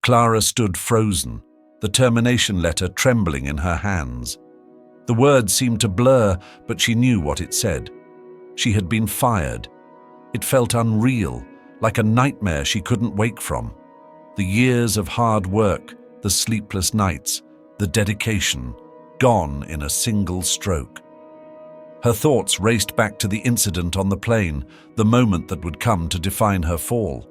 Clara stood frozen, the termination letter trembling in her hands. The words seemed to blur, but she knew what it said. She had been fired. It felt unreal, like a nightmare she couldn't wake from. The years of hard work, the sleepless nights, the dedication, gone in a single stroke. Her thoughts raced back to the incident on the plane, the moment that would come to define her fall.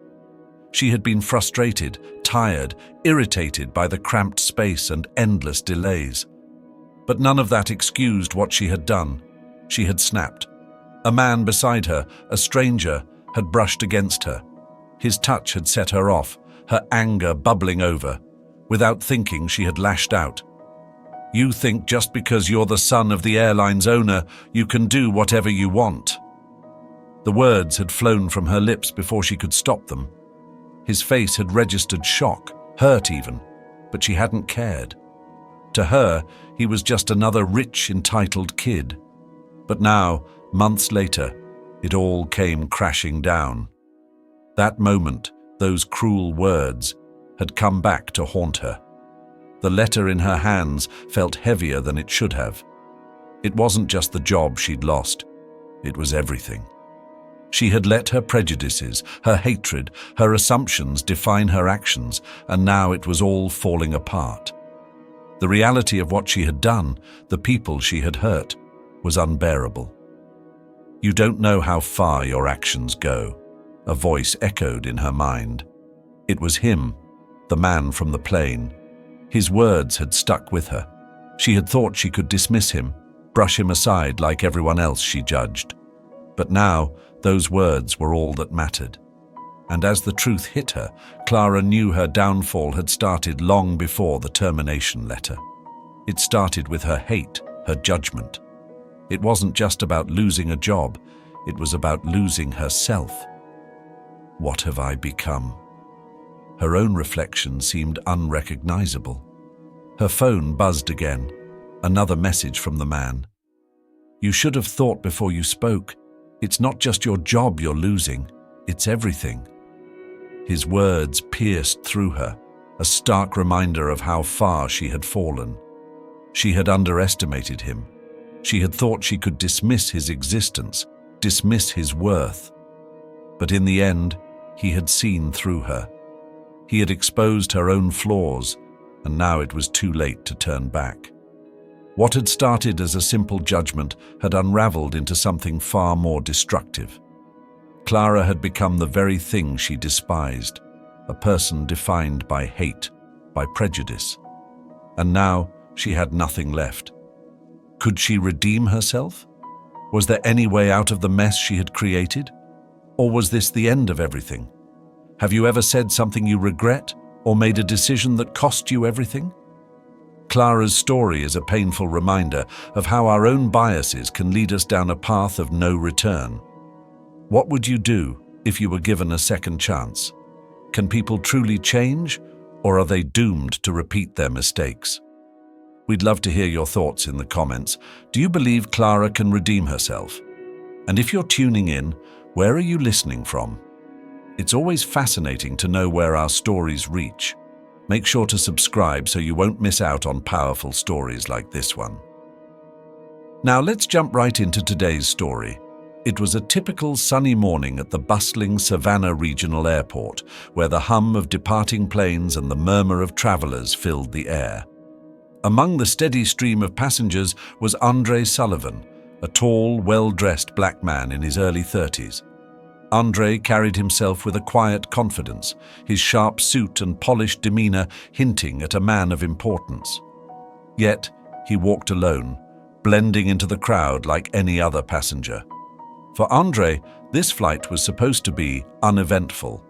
She had been frustrated, tired, irritated by the cramped space and endless delays. But none of that excused what she had done. She had snapped. A man beside her, a stranger, had brushed against her. His touch had set her off, her anger bubbling over. Without thinking, she had lashed out. "You think just because you're the son of the airline's owner, you can do whatever you want." The words had flown from her lips before she could stop them. His face had registered shock, hurt even, but she hadn't cared. To her, he was just another rich, entitled kid. But now, months later, it all came crashing down. That moment, those cruel words, had come back to haunt her. The letter in her hands felt heavier than it should have. It wasn't just the job she'd lost. It was everything. She had let her prejudices, her hatred, her assumptions define her actions, and now it was all falling apart. The reality of what she had done, the people she had hurt, was unbearable. "You don't know how far your actions go," a voice echoed in her mind. It was him, the man from the plane. His words had stuck with her. She had thought she could dismiss him, brush him aside like everyone else she judged. But now, those words were all that mattered. And as the truth hit her, Clara knew her downfall had started long before the termination letter. It started with her hate, her judgment. It wasn't just about losing a job, it was about losing herself. What have I become? Her own reflection seemed unrecognizable. Her phone buzzed again, another message from the man. "You should have thought before you spoke. It's not just your job you're losing, it's everything." His words pierced through her, a stark reminder of how far she had fallen. She had underestimated him. She had thought she could dismiss his existence, dismiss his worth. But in the end, he had seen through her. He had exposed her own flaws, and now it was too late to turn back. What had started as a simple judgment had unraveled into something far more destructive. Clara had become the very thing she despised, a person defined by hate, by prejudice. And now she had nothing left. Could she redeem herself? Was there any way out of the mess she had created? Or was this the end of everything? Have you ever said something you regret, or made a decision that cost you everything? Clara's story is a painful reminder of how our own biases can lead us down a path of no return. What would you do if you were given a second chance? Can people truly change, or are they doomed to repeat their mistakes? We'd love to hear your thoughts in the comments. Do you believe Clara can redeem herself? And if you're tuning in, where are you listening from? It's always fascinating to know where our stories reach. Make sure to subscribe so you won't miss out on powerful stories like this one. Now let's jump right into today's story. It was a typical sunny morning at the bustling Savannah Regional Airport, where the hum of departing planes and the murmur of travelers filled the air. Among the steady stream of passengers was Andre Sullivan, a tall, well-dressed black man in his early 30s. Andre carried himself with a quiet confidence, his sharp suit and polished demeanor hinting at a man of importance. Yet, he walked alone, blending into the crowd like any other passenger. For Andre, this flight was supposed to be uneventful.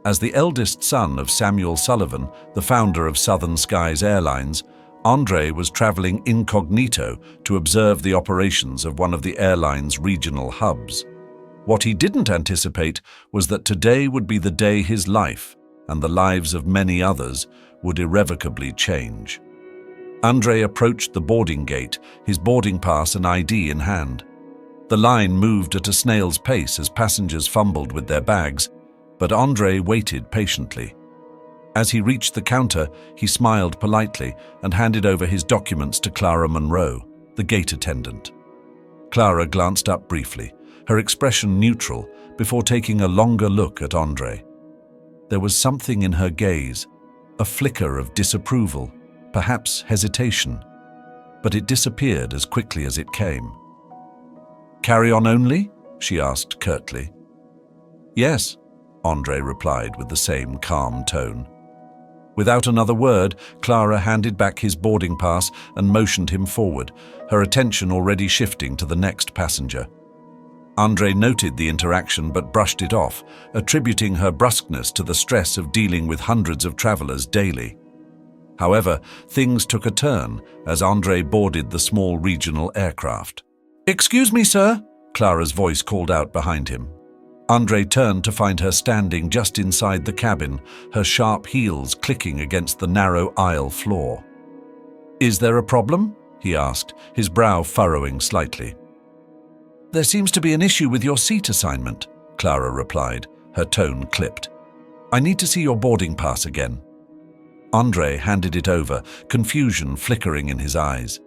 As the eldest son of Samuel Sullivan, the founder of Southern Skies Airlines, Andre was traveling incognito to observe the operations of one of the airline's regional hubs. What he didn't anticipate was that today would be the day his life, and the lives of many others, would irrevocably change. Andre approached the boarding gate, his boarding pass and ID in hand. The line moved at a snail's pace as passengers fumbled with their bags, but Andre waited patiently. As he reached the counter, he smiled politely and handed over his documents to Clara Monroe, the gate attendant. Clara glanced up briefly, her expression neutral, before taking a longer look at Andre. There was something in her gaze, a flicker of disapproval, perhaps hesitation, but it disappeared as quickly as it came. "Carry on only?" she asked curtly. "Yes," Andre replied with the same calm tone. Without another word, Clara handed back his boarding pass and motioned him forward, her attention already shifting to the next passenger. Andre noted the interaction but brushed it off, attributing her brusqueness to the stress of dealing with hundreds of travelers daily. However, things took a turn as Andre boarded the small regional aircraft. "Excuse me, sir," Clara's voice called out behind him. Andre turned to find her standing just inside the cabin, her sharp heels clicking against the narrow aisle floor. "Is there a problem?" he asked, his brow furrowing slightly. "There seems to be an issue with your seat assignment," Clara replied, her tone clipped. "I need to see your boarding pass again." Andre handed it over, confusion flickering in his eyes.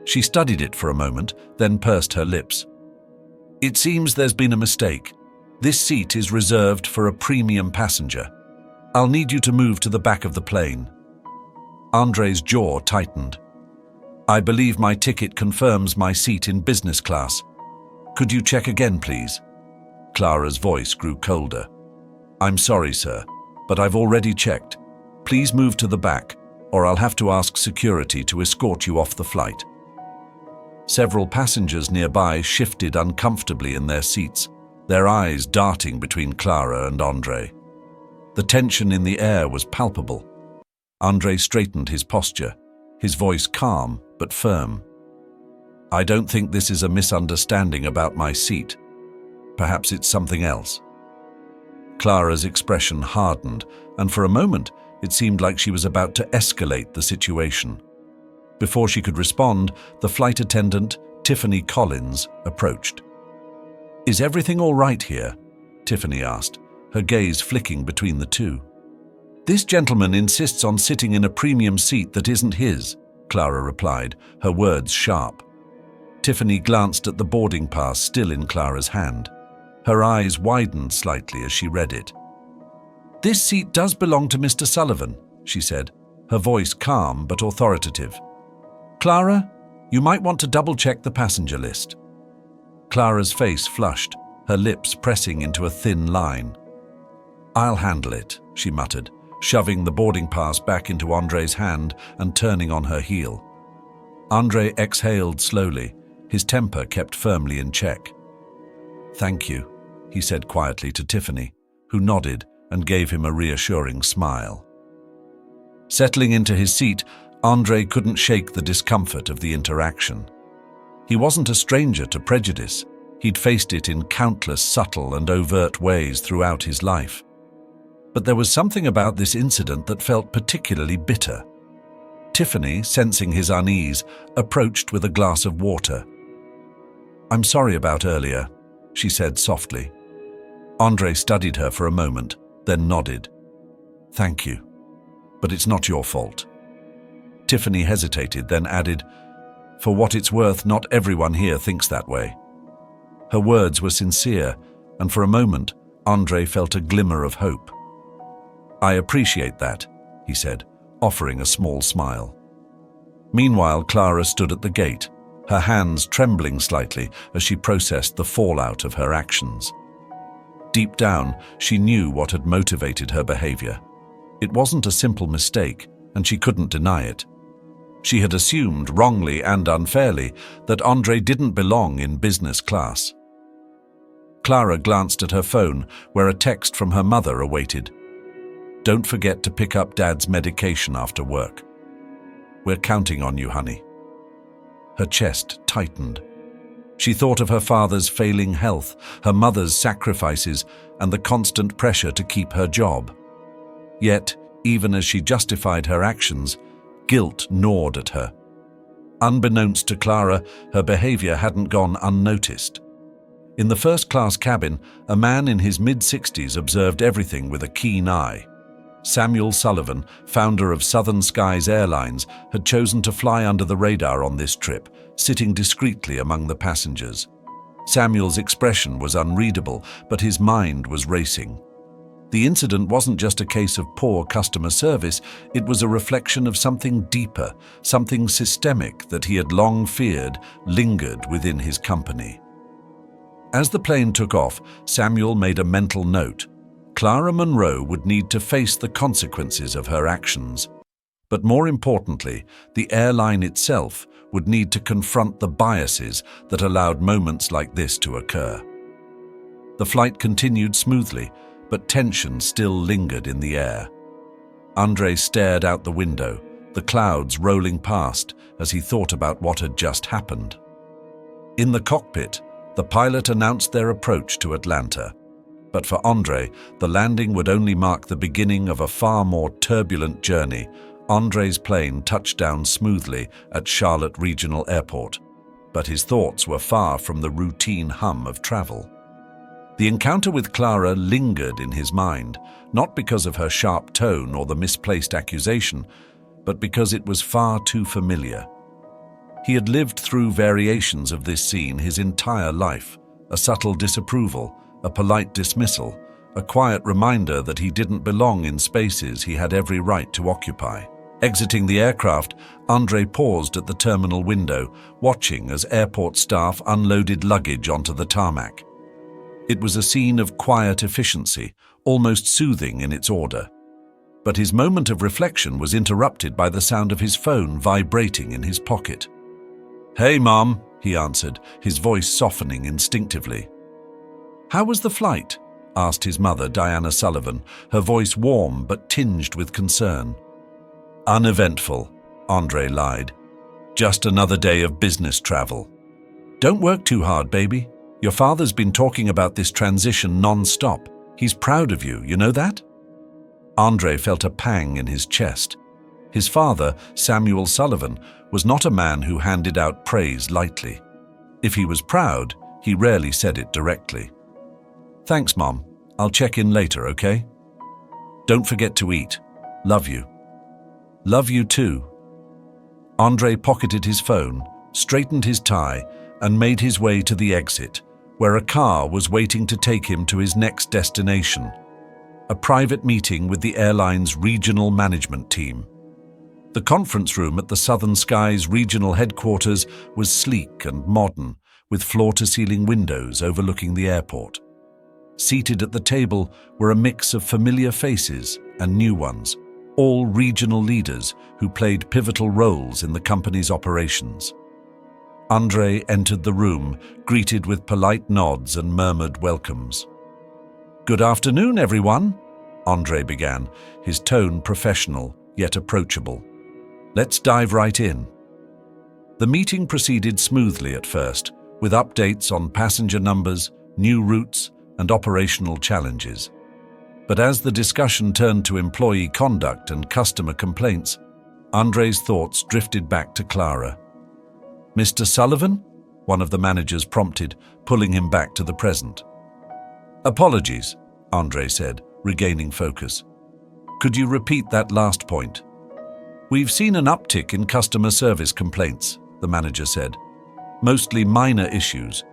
She studied it for a moment, then pursed her lips. "It seems there's been a mistake. This seat is reserved for a premium passenger. I'll need you to move to the back of the plane." Andre's jaw tightened. "I believe my ticket confirms my seat in business class. Could you check again, please?" Clara's voice grew colder. "I'm sorry, sir, but I've already checked. Please move to the back, or I'll have to ask security to escort you off the flight." Several passengers nearby shifted uncomfortably in their seats, their eyes darting between Clara and Andre. The tension in the air was palpable. Andre straightened his posture, his voice calm but firm. "I don't think this is a misunderstanding about my seat. Perhaps it's something else." Clara's expression hardened, and for a moment it seemed like she was about to escalate the situation. Before she could respond, the flight attendant, Tiffany Collins, approached. "Is everything all right here?" Tiffany asked, her gaze flicking between the two. "This gentleman insists on sitting in a premium seat that isn't his," Clara replied, her words sharp. Tiffany glanced at the boarding pass still in Clara's hand. Her eyes widened slightly as she read it. "This seat does belong to Mr. Sullivan," she said, her voice calm but authoritative. "Clara, you might want to double-check the passenger list." Clara's face flushed, her lips pressing into a thin line. "I'll handle it," she muttered, shoving the boarding pass back into Andre's hand and turning on her heel. Andre exhaled slowly, his temper kept firmly in check. "Thank you," he said quietly to Tiffany, who nodded and gave him a reassuring smile. Settling into his seat, Andre couldn't shake the discomfort of the interaction. He wasn't a stranger to prejudice. He'd faced it in countless subtle and overt ways throughout his life. But there was something about this incident that felt particularly bitter. Tiffany, sensing his unease, approached with a glass of water. "I'm sorry about earlier," she said softly. Andre studied her for a moment, then nodded. "Thank you, but it's not your fault." Tiffany hesitated, then added, "For what it's worth, not everyone here thinks that way." Her words were sincere, and for a moment, Andre felt a glimmer of hope. "I appreciate that," he said, offering a small smile. Meanwhile, Clara stood at the gate, her hands trembling slightly as she processed the fallout of her actions. Deep down, she knew what had motivated her behavior. It wasn't a simple mistake, and she couldn't deny it. She had assumed, wrongly and unfairly, that Andre didn't belong in business class. Clara glanced at her phone, where a text from her mother awaited. "Don't forget to pick up Dad's medication after work. We're counting on you, honey." Her chest tightened. She thought of her father's failing health, her mother's sacrifices, and the constant pressure to keep her job. Yet, even as she justified her actions, guilt gnawed at her. Unbeknownst to Clara, her behavior hadn't gone unnoticed. In the first-class cabin, a man in his mid-60s observed everything with a keen eye. Samuel Sullivan, founder of Southern Skies Airlines, had chosen to fly under the radar on this trip, sitting discreetly among the passengers. Samuel's expression was unreadable, but his mind was racing. The incident wasn't just a case of poor customer service, it was a reflection of something deeper, something systemic that he had long feared lingered within his company. As the plane took off, Samuel made a mental note. Clara Monroe would need to face the consequences of her actions. But more importantly, the airline itself would need to confront the biases that allowed moments like this to occur. The flight continued smoothly, but tension still lingered in the air. Andre stared out the window, the clouds rolling past as he thought about what had just happened. In the cockpit, the pilot announced their approach to Atlanta. But for Andre, the landing would only mark the beginning of a far more turbulent journey. Andre's plane touched down smoothly at Charlotte Regional Airport, but his thoughts were far from the routine hum of travel. The encounter with Clara lingered in his mind, not because of her sharp tone or the misplaced accusation, but because it was far too familiar. He had lived through variations of this scene his entire life, a subtle disapproval, a polite dismissal, a quiet reminder that he didn't belong in spaces he had every right to occupy. Exiting the aircraft, Andre paused at the terminal window, watching as airport staff unloaded luggage onto the tarmac. It was a scene of quiet efficiency, almost soothing in its order. But his moment of reflection was interrupted by the sound of his phone vibrating in his pocket. "Hey, Mom," he answered, his voice softening instinctively. "How was the flight?" asked his mother, Diana Sullivan, her voice warm but tinged with concern. "Uneventful," Andre lied. "Just another day of business travel." "Don't work too hard, baby. Your father's been talking about this transition non-stop. He's proud of you, you know that?" Andre felt a pang in his chest. His father, Samuel Sullivan, was not a man who handed out praise lightly. If he was proud, he rarely said it directly. "Thanks, Mom. I'll check in later, okay? Don't forget to eat. Love you." "Love you too." Andre pocketed his phone, straightened his tie, and made his way to the exit, where a car was waiting to take him to his next destination, a private meeting with the airline's regional management team. The conference room at the Southern Skies regional headquarters was sleek and modern, with floor-to-ceiling windows overlooking the airport. Seated at the table were a mix of familiar faces and new ones, all regional leaders who played pivotal roles in the company's operations. Andre entered the room, greeted with polite nods and murmured welcomes. "Good afternoon, everyone," Andre began, his tone professional yet approachable. "Let's dive right in." The meeting proceeded smoothly at first, with updates on passenger numbers, new routes, and operational challenges. But as the discussion turned to employee conduct and customer complaints, Andre's thoughts drifted back to Clara. "Mr. Sullivan?" one of the managers prompted, pulling him back to the present. "Apologies," Andre said, regaining focus. "Could you repeat that last point?" "We've seen an uptick in customer service complaints," the manager said. "Mostly minor issues.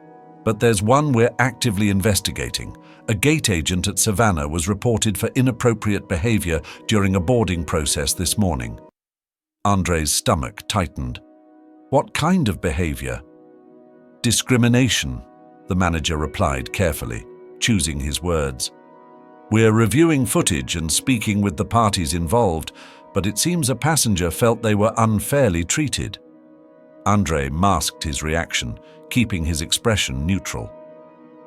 But there's one we're actively investigating. A gate agent at Savannah was reported for inappropriate behavior during a boarding process this morning." Andre's stomach tightened. "What kind of behavior?" "Discrimination," the manager replied carefully, choosing his words. "We're reviewing footage and speaking with the parties involved, but it seems a passenger felt they were unfairly treated." Andre masked his reaction, keeping his expression neutral.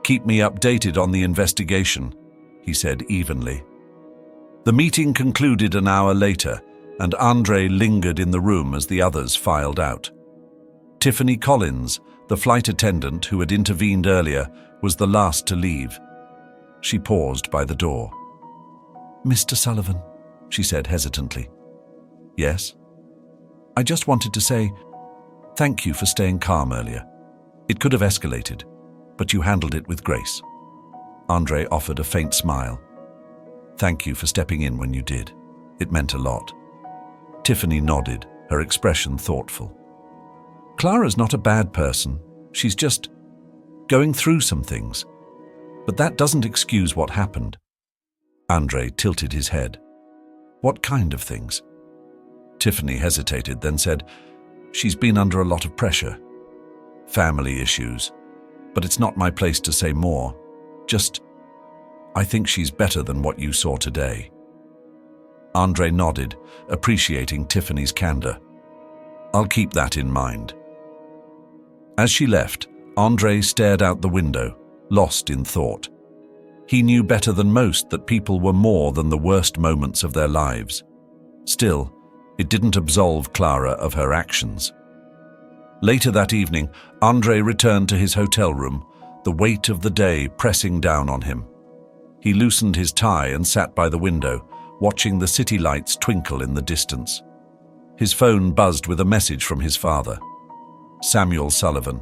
"Keep me updated on the investigation," he said evenly. The meeting concluded an hour later, and Andre lingered in the room as the others filed out. Tiffany Collins, the flight attendant who had intervened earlier, was the last to leave. She paused by the door. "Mr. Sullivan," she said hesitantly. "Yes?" "I just wanted to say thank you for staying calm earlier. It could have escalated, but you handled it with grace." Andre offered a faint smile. Thank you for stepping in when you did. It meant a lot. Tiffany nodded, her expression thoughtful. Clara's not a bad person. She's just going through some things. But that doesn't excuse what happened. Andre tilted his head. What kind of things? Tiffany hesitated, then said, She's been under a lot of pressure. Family issues. But it's not my place to say more. Just, I think she's better than what you saw today. Andre nodded, appreciating Tiffany's candor. I'll keep that in mind. As she left, Andre stared out the window, lost in thought. He knew better than most that people were more than the worst moments of their lives. Still, it didn't absolve Clara of her actions. Later that evening, Andre returned to his hotel room, the weight of the day pressing down on him. He loosened his tie and sat by the window, watching the city lights twinkle in the distance. His phone buzzed with a message from his father. Samuel Sullivan.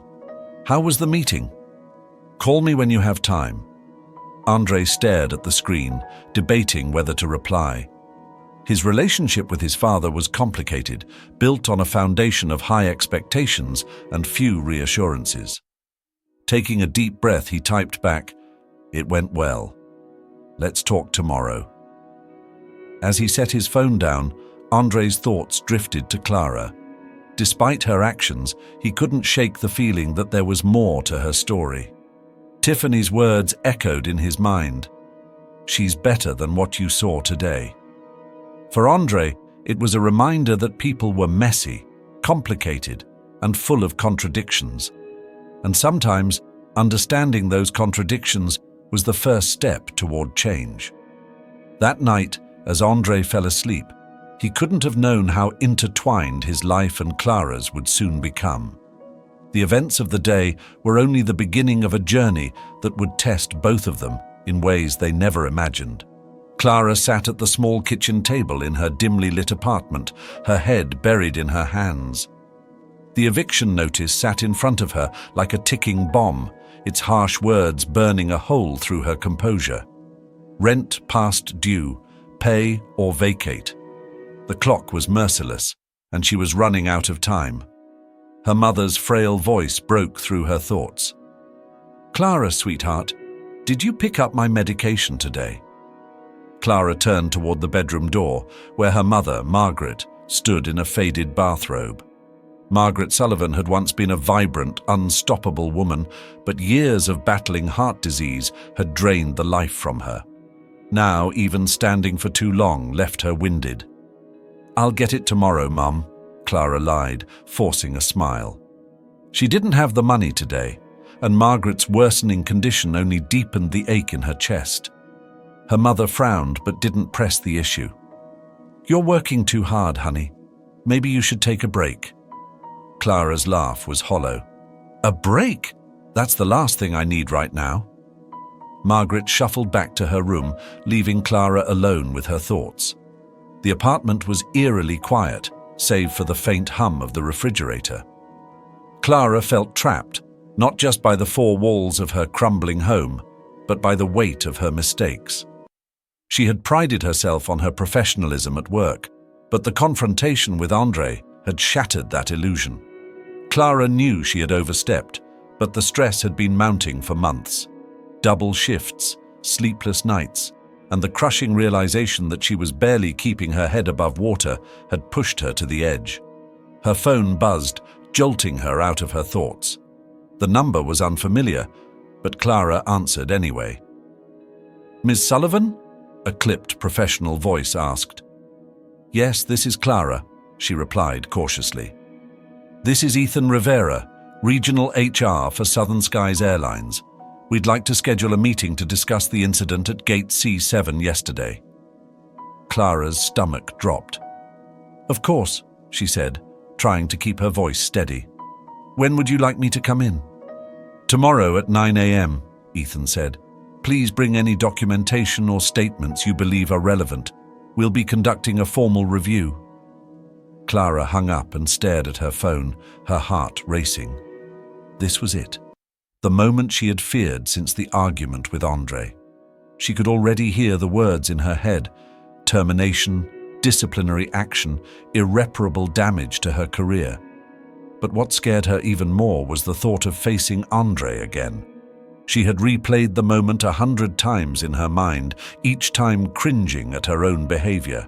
How was the meeting? Call me when you have time. Andre stared at the screen, debating whether to reply. His relationship with his father was complicated, built on a foundation of high expectations and few reassurances. Taking a deep breath, he typed back, It went well. Let's talk tomorrow. As he set his phone down, Andre's thoughts drifted to Clara. Despite her actions, he couldn't shake the feeling that there was more to her story. Tiffany's words echoed in his mind. She's better than what you saw today. For Andre, it was a reminder that people were messy, complicated, and full of contradictions. And sometimes, understanding those contradictions was the first step toward change. That night, as Andre fell asleep, he couldn't have known how intertwined his life and Clara's would soon become. The events of the day were only the beginning of a journey that would test both of them in ways they never imagined. Clara sat at the small kitchen table in her dimly lit apartment, her head buried in her hands. The eviction notice sat in front of her like a ticking bomb, its harsh words burning a hole through her composure. Rent past due, pay or vacate. The clock was merciless, and she was running out of time. Her mother's frail voice broke through her thoughts. Clara, sweetheart, did you pick up my medication today? Clara turned toward the bedroom door, where her mother, Margaret, stood in a faded bathrobe. Margaret Sullivan had once been a vibrant, unstoppable woman, but years of battling heart disease had drained the life from her. Now, even standing for too long left her winded. I'll get it tomorrow, Mum, Clara lied, forcing a smile. She didn't have the money today, and Margaret's worsening condition only deepened the ache in her chest. Her mother frowned but didn't press the issue. You're working too hard, honey. Maybe you should take a break. Clara's laugh was hollow. A break? That's the last thing I need right now. Margaret shuffled back to her room, leaving Clara alone with her thoughts. The apartment was eerily quiet, save for the faint hum of the refrigerator. Clara felt trapped, not just by the four walls of her crumbling home, but by the weight of her mistakes. She had prided herself on her professionalism at work, but the confrontation with Andre had shattered that illusion. Clara knew she had overstepped, but the stress had been mounting for months. Double shifts, sleepless nights, and the crushing realization that she was barely keeping her head above water had pushed her to the edge. Her phone buzzed, jolting her out of her thoughts. The number was unfamiliar, but Clara answered anyway. Ms. Sullivan? A clipped professional voice asked. Yes, this is Clara, she replied cautiously. This is Ethan Rivera, Regional HR for Southern Skies Airlines. We'd like to schedule a meeting to discuss the incident at Gate C7 yesterday. Clara's stomach dropped. Of course, she said, trying to keep her voice steady. When would you like me to come in? Tomorrow at 9 a.m., Ethan said. Please bring any documentation or statements you believe are relevant. We'll be conducting a formal review. Clara hung up and stared at her phone, her heart racing. This was it. The moment she had feared since the argument with Andre. She could already hear the words in her head: termination, disciplinary action, irreparable damage to her career. But what scared her even more was the thought of facing Andre again. She had replayed the moment 100 times in her mind, each time cringing at her own behavior.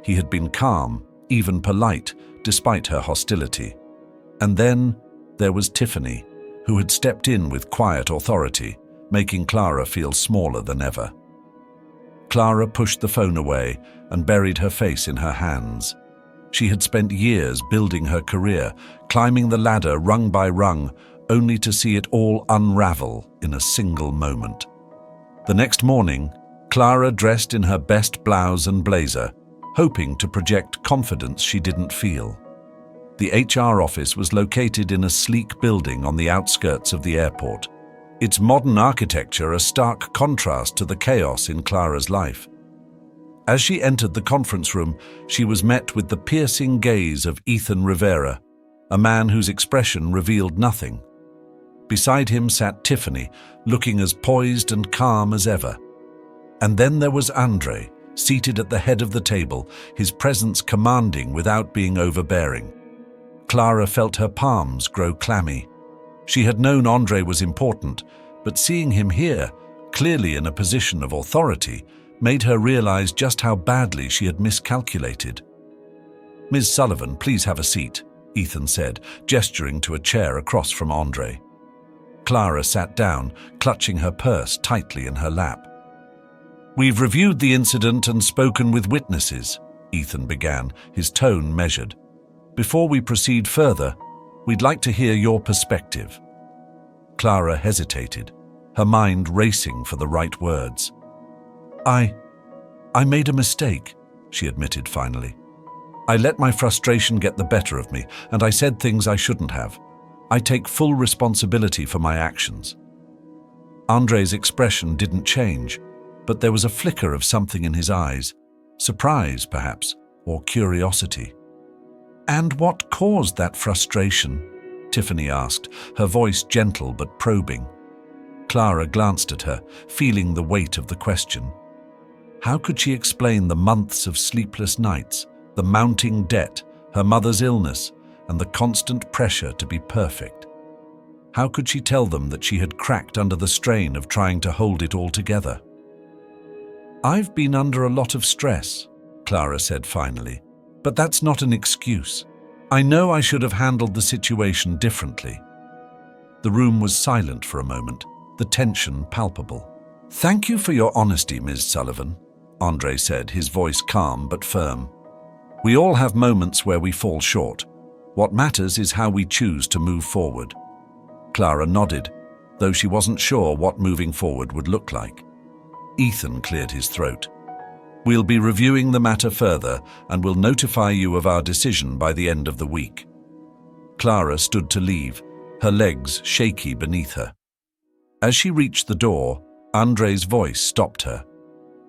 He had been calm, even polite, despite her hostility. And then there was Tiffany, who had stepped in with quiet authority, making Clara feel smaller than ever. Clara pushed the phone away and buried her face in her hands. She had spent years building her career, climbing the ladder rung by rung, only to see it all unravel in a single moment. The next morning, Clara dressed in her best blouse and blazer, hoping to project confidence she didn't feel. The HR office was located in a sleek building on the outskirts of the airport, its modern architecture a stark contrast to the chaos in Clara's life. As she entered the conference room, she was met with the piercing gaze of Ethan Rivera, a man whose expression revealed nothing. Beside him sat Tiffany, looking as poised and calm as ever. And then there was Andre, seated at the head of the table, his presence commanding without being overbearing. Clara felt her palms grow clammy. She had known Andre was important, but seeing him here, clearly in a position of authority, made her realize just how badly she had miscalculated. "Ms. Sullivan, please have a seat," Ethan said, gesturing to a chair across from Andre. Clara sat down, clutching her purse tightly in her lap. "We've reviewed the incident and spoken with witnesses," Ethan began, his tone measured. "Before we proceed further, we'd like to hear your perspective." Clara hesitated, her mind racing for the right words. I made a mistake," she admitted finally. "I let my frustration get the better of me, and I said things I shouldn't have. I take full responsibility for my actions." Andre's expression didn't change, but there was a flicker of something in his eyes, surprise perhaps, or curiosity. "And what caused that frustration?" Tiffany asked, her voice gentle but probing. Clara glanced at her, feeling the weight of the question. How could she explain the months of sleepless nights, the mounting debt, her mother's illness, and the constant pressure to be perfect? How could she tell them that she had cracked under the strain of trying to hold it all together? "I've been under a lot of stress," Clara said finally, "but that's not an excuse. I know I should have handled the situation differently." The room was silent for a moment, the tension palpable. "Thank you for your honesty, Ms. Sullivan," Andre said, his voice calm but firm. "We all have moments where we fall short. What matters is how we choose to move forward." Clara nodded, though she wasn't sure what moving forward would look like. Ethan cleared his throat. "We'll be reviewing the matter further and will notify you of our decision by the end of the week." Clara stood to leave, her legs shaky beneath her. As she reached the door, Andre's voice stopped her.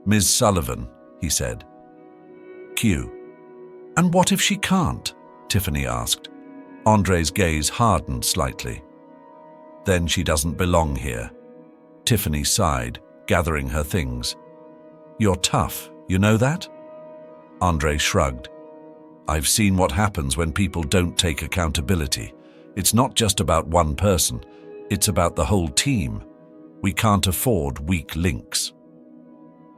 "Ms. Sullivan," he said. Q. "And what if she can't?" Tiffany asked. Andre's gaze hardened slightly. "Then she doesn't belong here." Tiffany sighed, gathering her things. "You're tough, you know that?" Andre shrugged. "I've seen what happens when people don't take accountability. It's not just about one person, it's about the whole team. We can't afford weak links."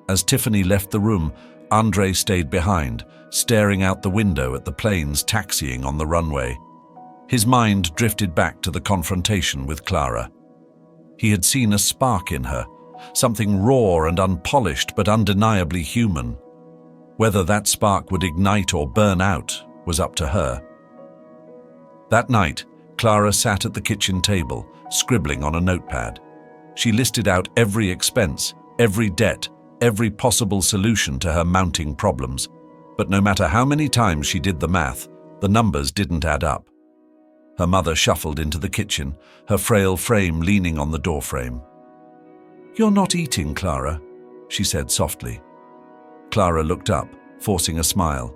As Tiffany left the room, Andre stayed behind, staring out the window at the planes taxiing on the runway. His mind drifted back to the confrontation with Clara. He had seen a spark in her, something raw and unpolished but undeniably human. Whether that spark would ignite or burn out was up to her. That night, Clara sat at the kitchen table, scribbling on a notepad. She listed out every expense, every debt, every possible solution to her mounting problems. But no matter how many times she did the math, the numbers didn't add up. Her mother shuffled into the kitchen, her frail frame leaning on the doorframe. "You're not eating, Clara," she said softly. Clara looked up, forcing a smile.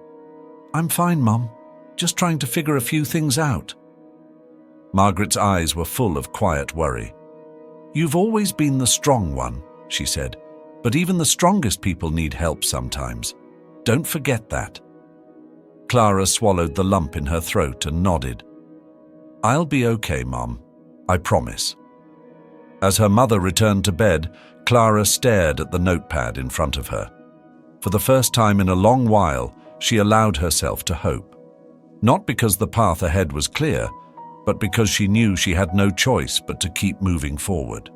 "I'm fine, Mum. Just trying to figure a few things out." Margaret's eyes were full of quiet worry. "You've always been the strong one," she said. But even the strongest people need help sometimes. Don't forget that. Clara swallowed the lump in her throat and nodded. I'll be okay, Mom. I promise. As her mother returned to bed, Clara stared at the notepad in front of her. For the first time in a long while, she allowed herself to hope. Not because the path ahead was clear, but because she knew she had no choice but to keep moving forward.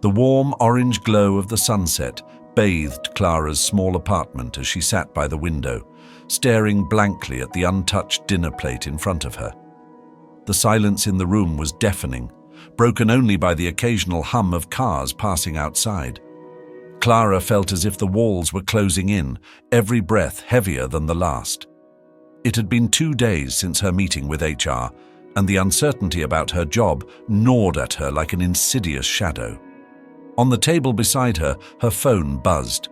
The warm orange glow of the sunset bathed Clara's small apartment as she sat by the window, staring blankly at the untouched dinner plate in front of her. The silence in the room was deafening, broken only by the occasional hum of cars passing outside. Clara felt as if the walls were closing in, every breath heavier than the last. It had been 2 days since her meeting with HR, and the uncertainty about her job gnawed at her like an insidious shadow. On the table beside her, her phone buzzed.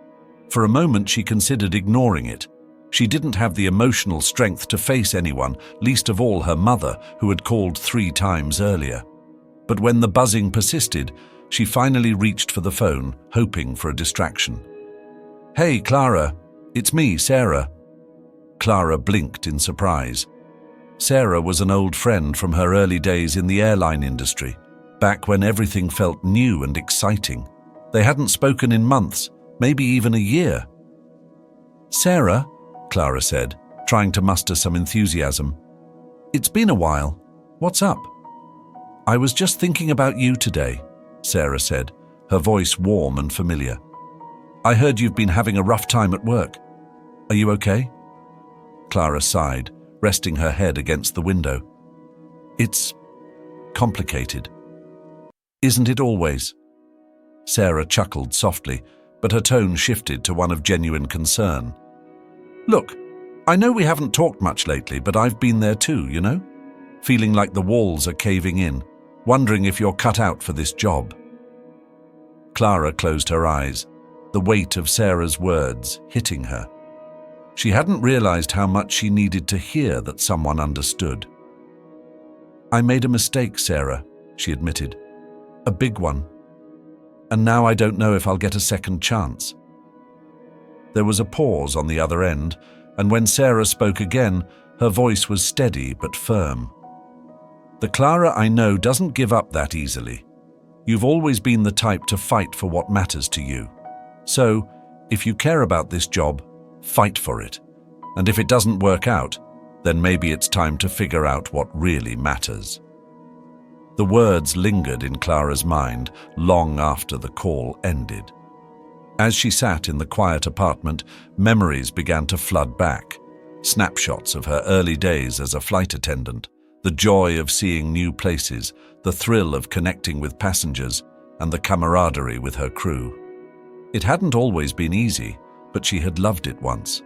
For a moment she considered ignoring it. She didn't have the emotional strength to face anyone, least of all her mother, who had called 3 times earlier. But when the buzzing persisted, she finally reached for the phone, hoping for a distraction. "Hey, Clara, it's me, Sarah." Clara blinked in surprise. Sarah was an old friend from her early days in the airline industry, back when everything felt new and exciting. They hadn't spoken in months, maybe even a year. "Sarah," Clara said, trying to muster some enthusiasm. "It's been a while. What's up?" "I was just thinking about you today," Sarah said, her voice warm and familiar. "I heard you've been having a rough time at work. Are you okay?" Clara sighed, resting her head against the window. "It's complicated. Isn't it always?" Sarah chuckled softly, but her tone shifted to one of genuine concern. "Look, I know we haven't talked much lately, but I've been there too, you know? Feeling like the walls are caving in, wondering if you're cut out for this job." Clara closed her eyes, the weight of Sarah's words hitting her. She hadn't realized how much she needed to hear that someone understood. "I made a mistake, Sarah," she admitted. "A big one. And now I don't know if I'll get a second chance." There was a pause on the other end, and when Sarah spoke again, her voice was steady but firm. "The Clara I know doesn't give up that easily. You've always been the type to fight for what matters to you. So, if you care about this job, fight for it. And if it doesn't work out, then maybe it's time to figure out what really matters." The words lingered in Clara's mind long after the call ended. As she sat in the quiet apartment, memories began to flood back. Snapshots of her early days as a flight attendant, the joy of seeing new places, the thrill of connecting with passengers, and the camaraderie with her crew. It hadn't always been easy, but she had loved it once.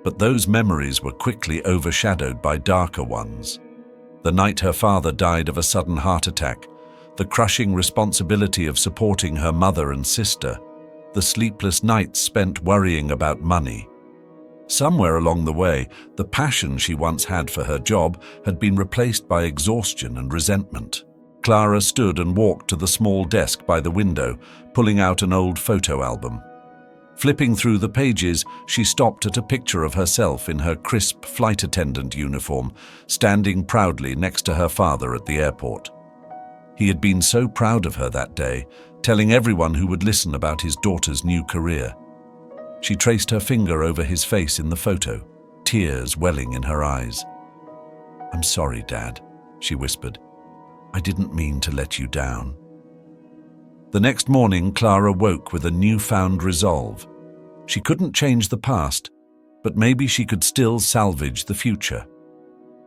But those memories were quickly overshadowed by darker ones. The night her father died of a sudden heart attack, the crushing responsibility of supporting her mother and sister, the sleepless nights spent worrying about money. Somewhere along the way, the passion she once had for her job had been replaced by exhaustion and resentment. Clara stood and walked to the small desk by the window, pulling out an old photo album. Flipping through the pages, she stopped at a picture of herself in her crisp flight attendant uniform, standing proudly next to her father at the airport. He had been so proud of her that day, telling everyone who would listen about his daughter's new career. She traced her finger over his face in the photo, tears welling in her eyes. "I'm sorry, Dad," she whispered. "I didn't mean to let you down." The next morning, Clara woke with a newfound resolve. She couldn't change the past, but maybe she could still salvage the future.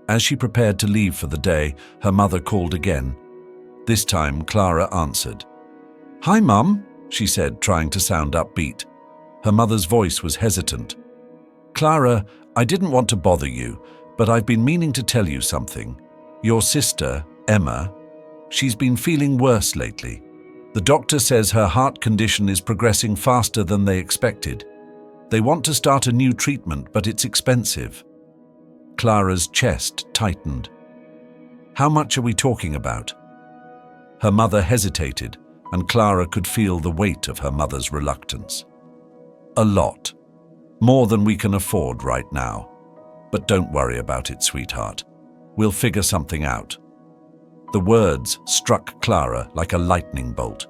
As she prepared to leave for the day, her mother called again. This time, Clara answered. "Hi, Mum," she said, trying to sound upbeat. Her mother's voice was hesitant. "Clara, I didn't want to bother you, but I've been meaning to tell you something. Your sister, Emma, she's been feeling worse lately. The doctor says her heart condition is progressing faster than they expected. They want to start a new treatment, but it's expensive." Clara's chest tightened. "How much are we talking about?" Her mother hesitated, and Clara could feel the weight of her mother's reluctance. A lot. More than we can afford right now. But don't worry about it, sweetheart. We'll figure something out. The words struck Clara like a lightning bolt.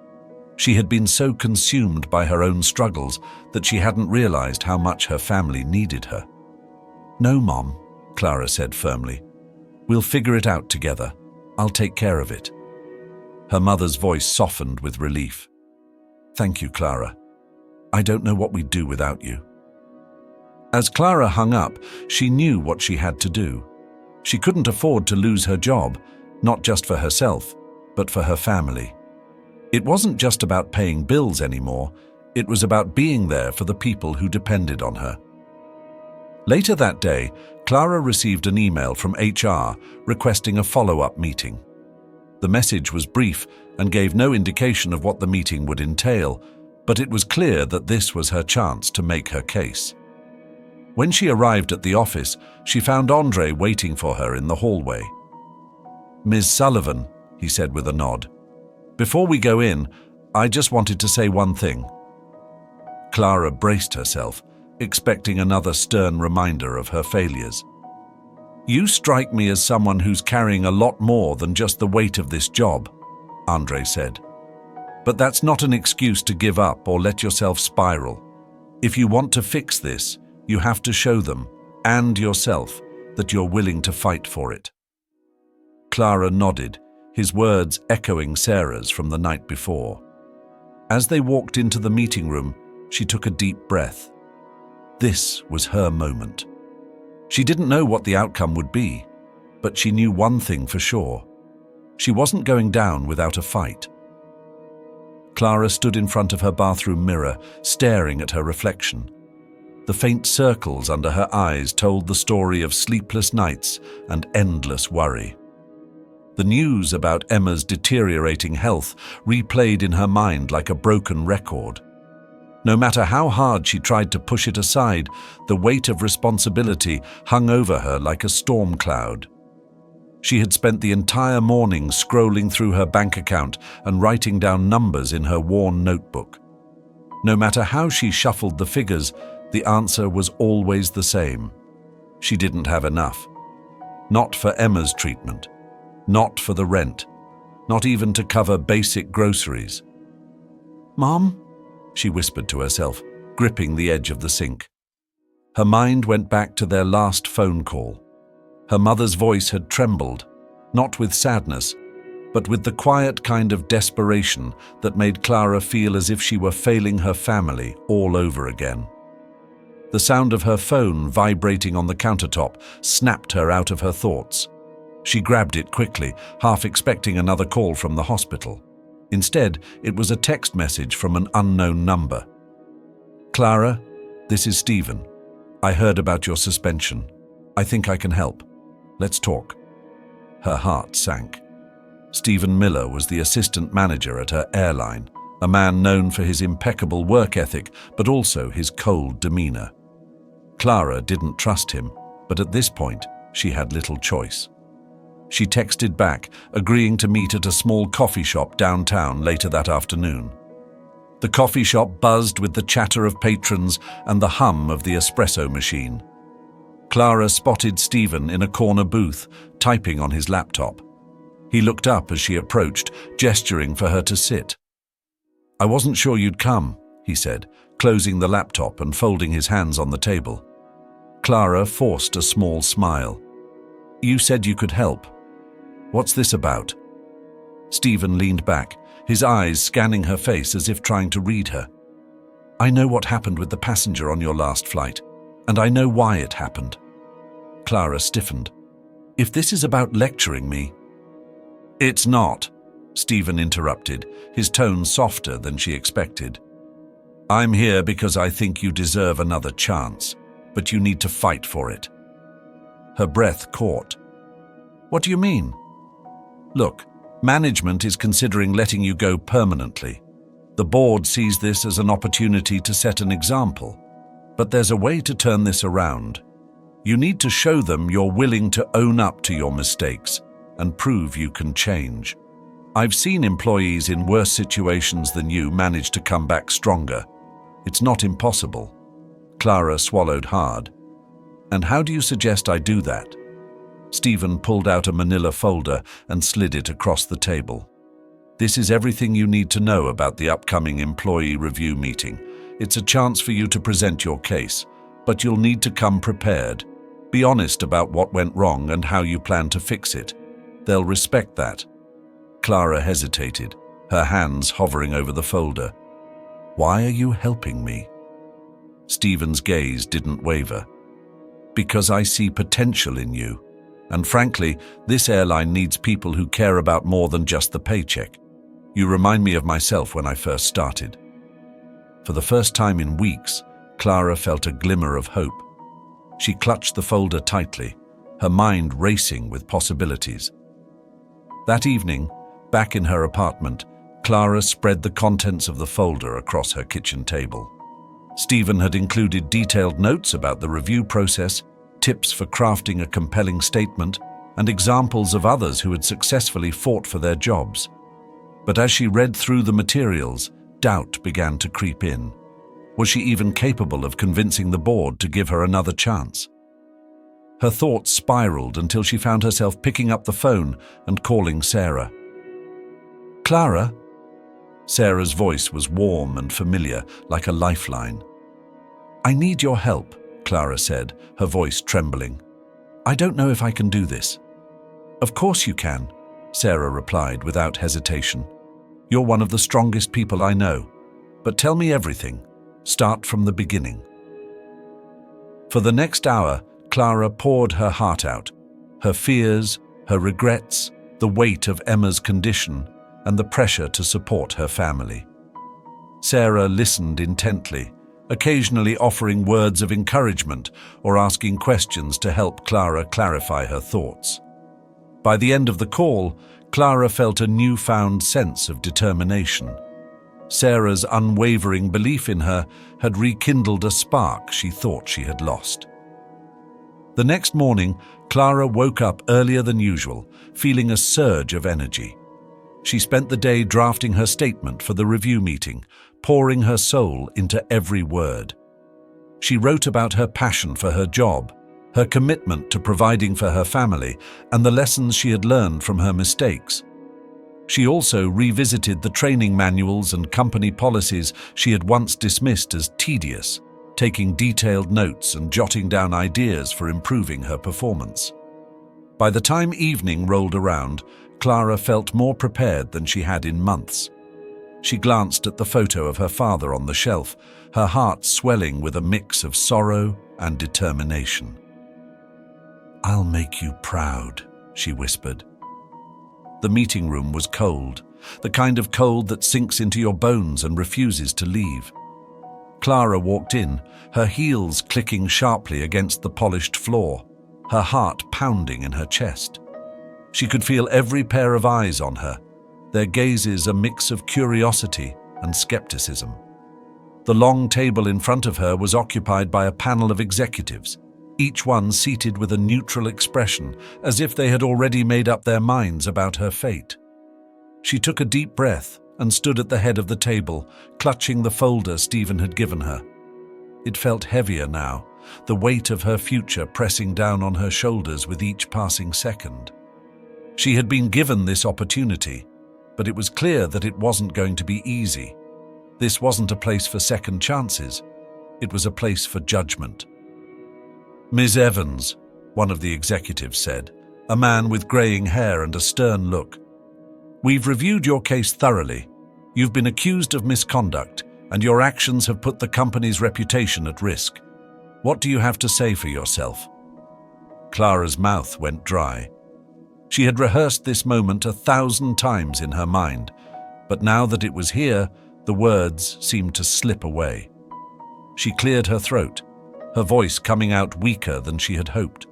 She had been so consumed by her own struggles that she hadn't realized how much her family needed her. "No, Mom," Clara said firmly. "We'll figure it out together. I'll take care of it." Her mother's voice softened with relief. "Thank you, Clara. I don't know what we'd do without you." As Clara hung up, she knew what she had to do. She couldn't afford to lose her job, not just for herself, but for her family. It wasn't just about paying bills anymore, it was about being there for the people who depended on her. Later that day, Clara received an email from HR requesting a follow-up meeting. The message was brief and gave no indication of what the meeting would entail, but it was clear that this was her chance to make her case. When she arrived at the office, she found Andre waiting for her in the hallway. "Ms. Sullivan," he said with a nod. "Before we go in, I just wanted to say one thing." Clara braced herself, expecting another stern reminder of her failures. "You strike me as someone who's carrying a lot more than just the weight of this job," Andre said. "But that's not an excuse to give up or let yourself spiral. If you want to fix this, you have to show them, and yourself, that you're willing to fight for it." Clara nodded, his words echoing Sarah's from the night before. As they walked into the meeting room, she took a deep breath. This was her moment. She didn't know what the outcome would be, but she knew one thing for sure. She wasn't going down without a fight. Clara stood in front of her bathroom mirror, staring at her reflection. The faint circles under her eyes told the story of sleepless nights and endless worry. The news about Emma's deteriorating health replayed in her mind like a broken record. No matter how hard she tried to push it aside, the weight of responsibility hung over her like a storm cloud. She had spent the entire morning scrolling through her bank account and writing down numbers in her worn notebook. No matter how she shuffled the figures, the answer was always the same. She didn't have enough. Not for Emma's treatment. Not for the rent. Not even to cover basic groceries. "Mom?" she whispered to herself, gripping the edge of the sink. Her mind went back to their last phone call. Her mother's voice had trembled, not with sadness, but with the quiet kind of desperation that made Clara feel as if she were failing her family all over again. The sound of her phone vibrating on the countertop snapped her out of her thoughts. She grabbed it quickly, half expecting another call from the hospital. Instead, it was a text message from an unknown number. "Clara, this is Stephen. I heard about your suspension. I think I can help. Let's talk." Her heart sank. Stephen Miller was the assistant manager at her airline, a man known for his impeccable work ethic, but also his cold demeanor. Clara didn't trust him, but at this point, she had little choice. She texted back, agreeing to meet at a small coffee shop downtown later that afternoon. The coffee shop buzzed with the chatter of patrons and the hum of the espresso machine. Clara spotted Stephen in a corner booth, typing on his laptop. He looked up as she approached, gesturing for her to sit. "I wasn't sure you'd come," he said, closing the laptop and folding his hands on the table. Clara forced a small smile. "You said you could help. What's this about?" Stephen leaned back, his eyes scanning her face as if trying to read her. "I know what happened with the passenger on your last flight, and I know why it happened." Clara stiffened. "If this is about lecturing me—" "It's not," Stephen interrupted, his tone softer than she expected. "I'm here because I think you deserve another chance, but you need to fight for it." Her breath caught. "What do you mean?" "Look, management is considering letting you go permanently. The board sees this as an opportunity to set an example. But there's a way to turn this around. You need to show them you're willing to own up to your mistakes and prove you can change." I've seen employees in worse situations than you manage to come back stronger. It's not impossible. Clara swallowed hard. And how do you suggest I do that? Stephen pulled out a manila folder and slid it across the table. This is everything you need to know about the upcoming employee review meeting. It's a chance for you to present your case, but you'll need to come prepared. Be honest about what went wrong and how you plan to fix it. They'll respect that. Clara hesitated, her hands hovering over the folder. Why are you helping me? Stephen's gaze didn't waver. Because I see potential in you. And frankly, this airline needs people who care about more than just the paycheck. You remind me of myself when I first started. For the first time in weeks, Clara felt a glimmer of hope. She clutched the folder tightly, her mind racing with possibilities. That evening, back in her apartment, Clara spread the contents of the folder across her kitchen table. Stephen had included detailed notes about the review process, tips for crafting a compelling statement, and examples of others who had successfully fought for their jobs. But as she read through the materials, doubt began to creep in. Was she even capable of convincing the board to give her another chance? Her thoughts spiraled until she found herself picking up the phone and calling Sarah. Clara? Sarah's voice was warm and familiar, like a lifeline. I need your help, Clara said, her voice trembling. I don't know if I can do this. Of course you can, Sarah replied without hesitation. You're one of the strongest people I know. But tell me everything. Start from the beginning. For the next hour, Clara poured her heart out. Her fears, her regrets, the weight of Emma's condition, and the pressure to support her family. Sarah listened intently, occasionally offering words of encouragement or asking questions to help Clara clarify her thoughts. By the end of the call, Clara felt a newfound sense of determination. Sarah's unwavering belief in her had rekindled a spark she thought she had lost. The next morning, Clara woke up earlier than usual, feeling a surge of energy. She spent the day drafting her statement for the review meeting, pouring her soul into every word. She wrote about her passion for her job, her commitment to providing for her family, and the lessons she had learned from her mistakes. She also revisited the training manuals and company policies she had once dismissed as tedious, taking detailed notes and jotting down ideas for improving her performance. By the time evening rolled around, Clara felt more prepared than she had in months. She glanced at the photo of her father on the shelf, her heart swelling with a mix of sorrow and determination. I'll make you proud, she whispered. The meeting room was cold, the kind of cold that sinks into your bones and refuses to leave. Clara walked in, her heels clicking sharply against the polished floor, her heart pounding in her chest. She could feel every pair of eyes on her, their gazes a mix of curiosity and skepticism. The long table in front of her was occupied by a panel of executives, each one seated with a neutral expression, as if they had already made up their minds about her fate. She took a deep breath and stood at the head of the table, clutching the folder Stephen had given her. It felt heavier now, the weight of her future pressing down on her shoulders with each passing second. She had been given this opportunity, but it was clear that it wasn't going to be easy. This wasn't a place for second chances. It was a place for judgment. Ms. Evans, one of the executives said, a man with greying hair and a stern look. We've reviewed your case thoroughly. You've been accused of misconduct, and your actions have put the company's reputation at risk. What do you have to say for yourself? Clara's mouth went dry. She had rehearsed this moment 1,000 times in her mind, but now that it was here, the words seemed to slip away. She cleared her throat, her voice coming out weaker than she had hoped.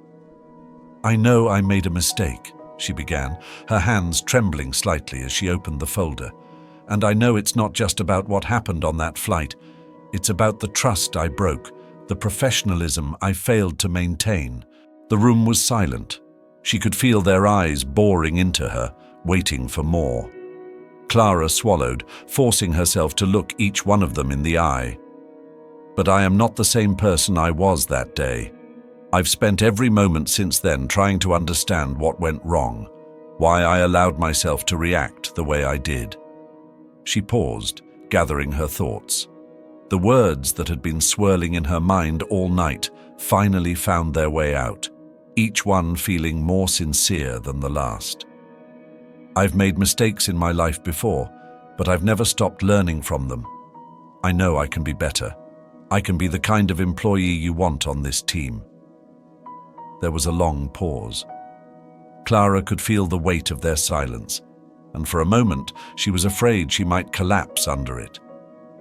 I know I made a mistake, she began, her hands trembling slightly as she opened the folder. And I know it's not just about what happened on that flight. It's about the trust I broke, the professionalism I failed to maintain. The room was silent. She could feel their eyes boring into her, waiting for more. Clara swallowed, forcing herself to look each one of them in the eye. But I am not the same person I was that day. I've spent every moment since then trying to understand what went wrong, why I allowed myself to react the way I did. She paused, gathering her thoughts. The words that had been swirling in her mind all night finally found their way out, each one feeling more sincere than the last. I've made mistakes in my life before, but I've never stopped learning from them. I know I can be better. I can be the kind of employee you want on this team. There was a long pause. Clara could feel the weight of their silence, and for a moment she was afraid she might collapse under it.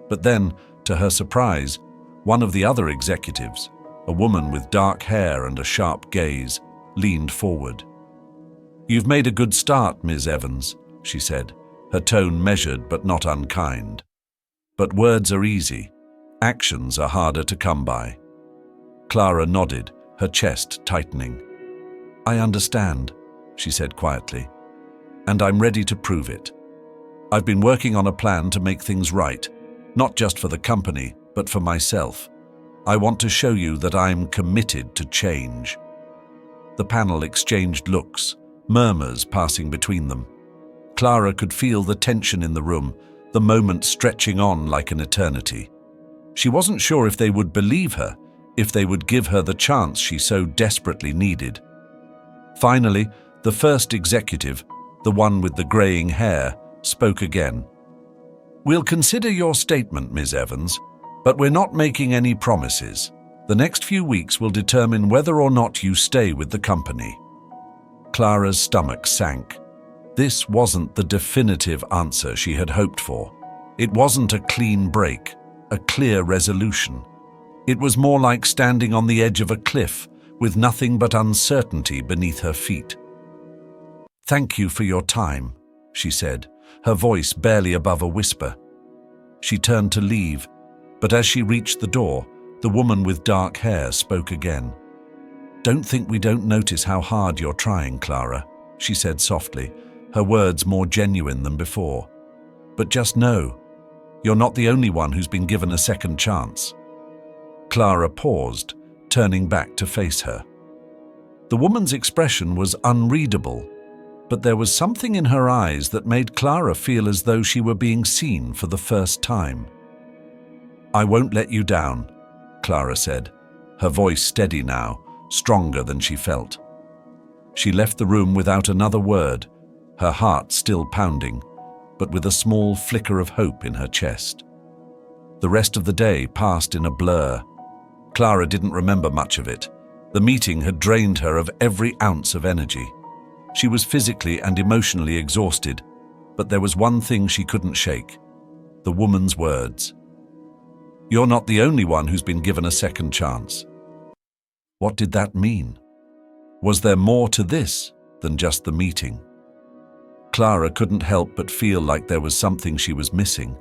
But then, to her surprise, one of the other executives, a woman with dark hair and a sharp gaze, leaned forward. "You've made a good start, Ms. Evans," she said, her tone measured but not unkind. "But words are easy. Actions are harder to come by." Clara nodded, her chest tightening. "I understand," she said quietly, "and I'm ready to prove it. I've been working on a plan to make things right, not just for the company, but for myself. I want to show you that I'm committed to change." The panel exchanged looks, murmurs passing between them. Clara could feel the tension in the room, the moment stretching on like an eternity. She wasn't sure if they would believe her, if they would give her the chance she so desperately needed. Finally, the first executive, the one with the graying hair, spoke again. "We'll consider your statement, Ms. Evans, but we're not making any promises. The next few weeks will determine whether or not you stay with the company." Clara's stomach sank. This wasn't the definitive answer she had hoped for. It wasn't a clean break, a clear resolution. It was more like standing on the edge of a cliff with nothing but uncertainty beneath her feet. "Thank you for your time," she said, her voice barely above a whisper. She turned to leave, but as she reached the door, the woman with dark hair spoke again. "Don't think we don't notice how hard you're trying, Clara," she said softly, her words more genuine than before. "But just know, you're not the only one who's been given a second chance." Clara paused, turning back to face her. The woman's expression was unreadable, but there was something in her eyes that made Clara feel as though she were being seen for the first time. "I won't let you down," Clara said, her voice steady now, stronger than she felt. She left the room without another word, her heart still pounding, but with a small flicker of hope in her chest. The rest of the day passed in a blur. Clara didn't remember much of it. The meeting had drained her of every ounce of energy. She was physically and emotionally exhausted, but there was one thing she couldn't shake: the woman's words. "You're not the only one who's been given a second chance." What did that mean? Was there more to this than just the meeting? Clara couldn't help but feel like there was something she was missing,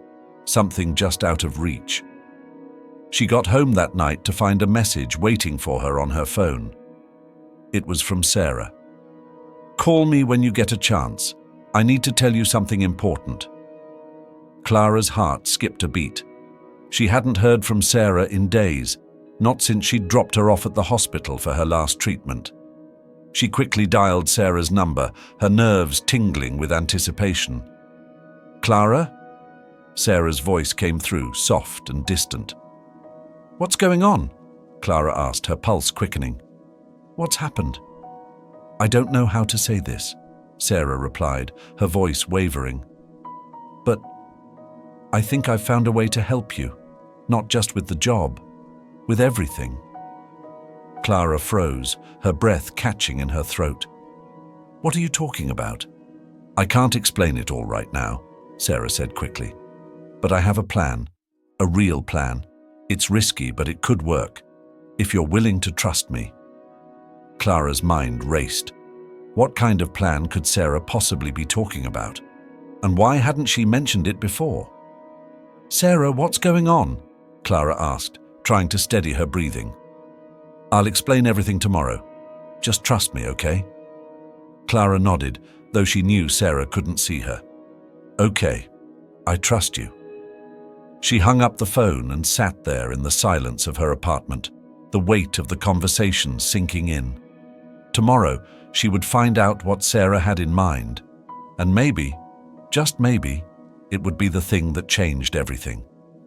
something just out of reach. She got home that night to find a message waiting for her on her phone. It was from Sarah. "Call me when you get a chance. I need to tell you something important." Clara's heart skipped a beat. She hadn't heard from Sarah in days, not since she'd dropped her off at the hospital for her last treatment. She quickly dialed Sarah's number, her nerves tingling with anticipation. "Clara?" Sarah's voice came through, soft and distant. "What's going on?" Clara asked, her pulse quickening. "What's happened?" "I don't know how to say this," Sarah replied, her voice wavering. "But I think I've found a way to help you, not just with the job, with everything." Clara froze, her breath catching in her throat. "What are you talking about?" "I can't explain it all right now," Sarah said quickly. "But I have a plan, a real plan. It's risky, but it could work, if you're willing to trust me." Clara's mind raced. What kind of plan could Sarah possibly be talking about? And why hadn't she mentioned it before? "Sarah, what's going on?" Clara asked, trying to steady her breathing. "I'll explain everything tomorrow. Just trust me, okay?" Clara nodded, though she knew Sarah couldn't see her. Okay, I trust you." She hung up the phone and sat there in the silence of her apartment, the weight of the conversation sinking in. Tomorrow, she would find out what Sarah had in mind, and maybe, just maybe, it would be the thing that changed everything.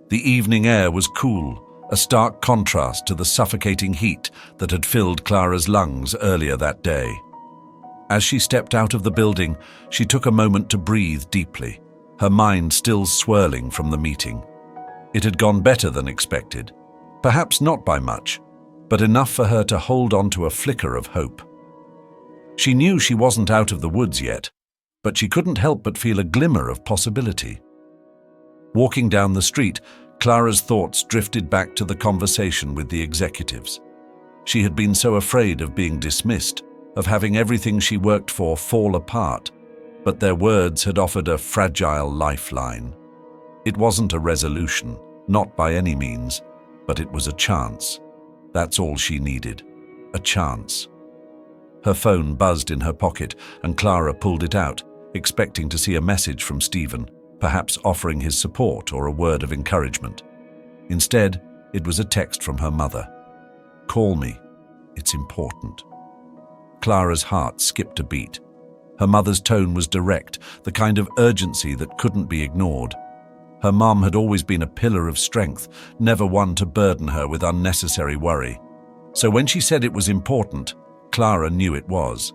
The evening air was cool, a stark contrast to the suffocating heat that had filled Clara's lungs earlier that day. As she stepped out of the building, she took a moment to breathe deeply, her mind still swirling from the meeting. It had gone better than expected, perhaps not by much, but enough for her to hold on to a flicker of hope. She knew she wasn't out of the woods yet, but she couldn't help but feel a glimmer of possibility. Walking down the street, Clara's thoughts drifted back to the conversation with the executives. She had been so afraid of being dismissed, of having everything she worked for fall apart, but their words had offered a fragile lifeline. It wasn't a resolution, not by any means, but it was a chance. That's all she needed, a chance. Her phone buzzed in her pocket and Clara pulled it out, expecting to see a message from Stephen, perhaps offering his support or a word of encouragement. Instead, it was a text from her mother. "Call me. It's important." Clara's heart skipped a beat. Her mother's tone was direct, the kind of urgency that couldn't be ignored. Her mom had always been a pillar of strength, never one to burden her with unnecessary worry. So when she said it was important, Clara knew it was.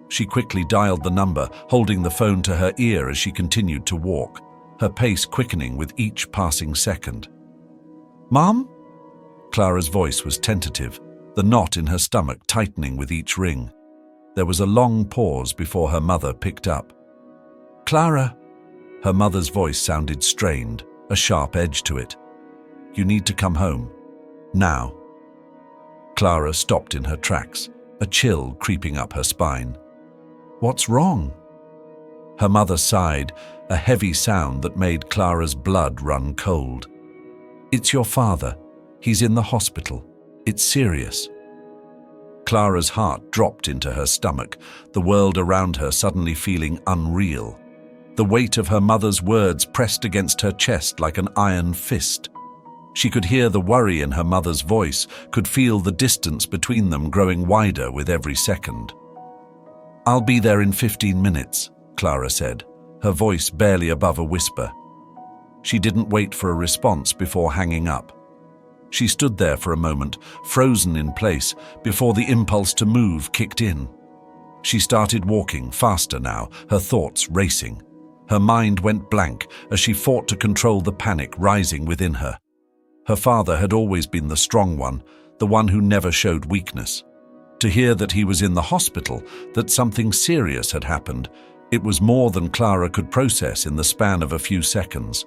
She quickly dialed the number, holding the phone to her ear as she continued to walk, her pace quickening with each passing second. "Mom?" Clara's voice was tentative, the knot in her stomach tightening with each ring. There was a long pause before her mother picked up. "Clara." Her mother's voice sounded strained, a sharp edge to it. "You need to come home. Now." Clara stopped in her tracks, a chill creeping up her spine. "What's wrong?" Her mother sighed, a heavy sound that made Clara's blood run cold. "It's your father. He's in the hospital. It's serious." Clara's heart dropped into her stomach, the world around her suddenly feeling unreal. The weight of her mother's words pressed against her chest like an iron fist. She could hear the worry in her mother's voice, could feel the distance between them growing wider with every second. "I'll be there in 15 minutes, Clara said, her voice barely above a whisper. She didn't wait for a response before hanging up. She stood there for a moment, frozen in place, before the impulse to move kicked in. She started walking, faster now, her thoughts racing. Her mind went blank as she fought to control the panic rising within her. Her father had always been the strong one, the one who never showed weakness. To hear that he was in the hospital, that something serious had happened, it was more than Clara could process in the span of a few seconds.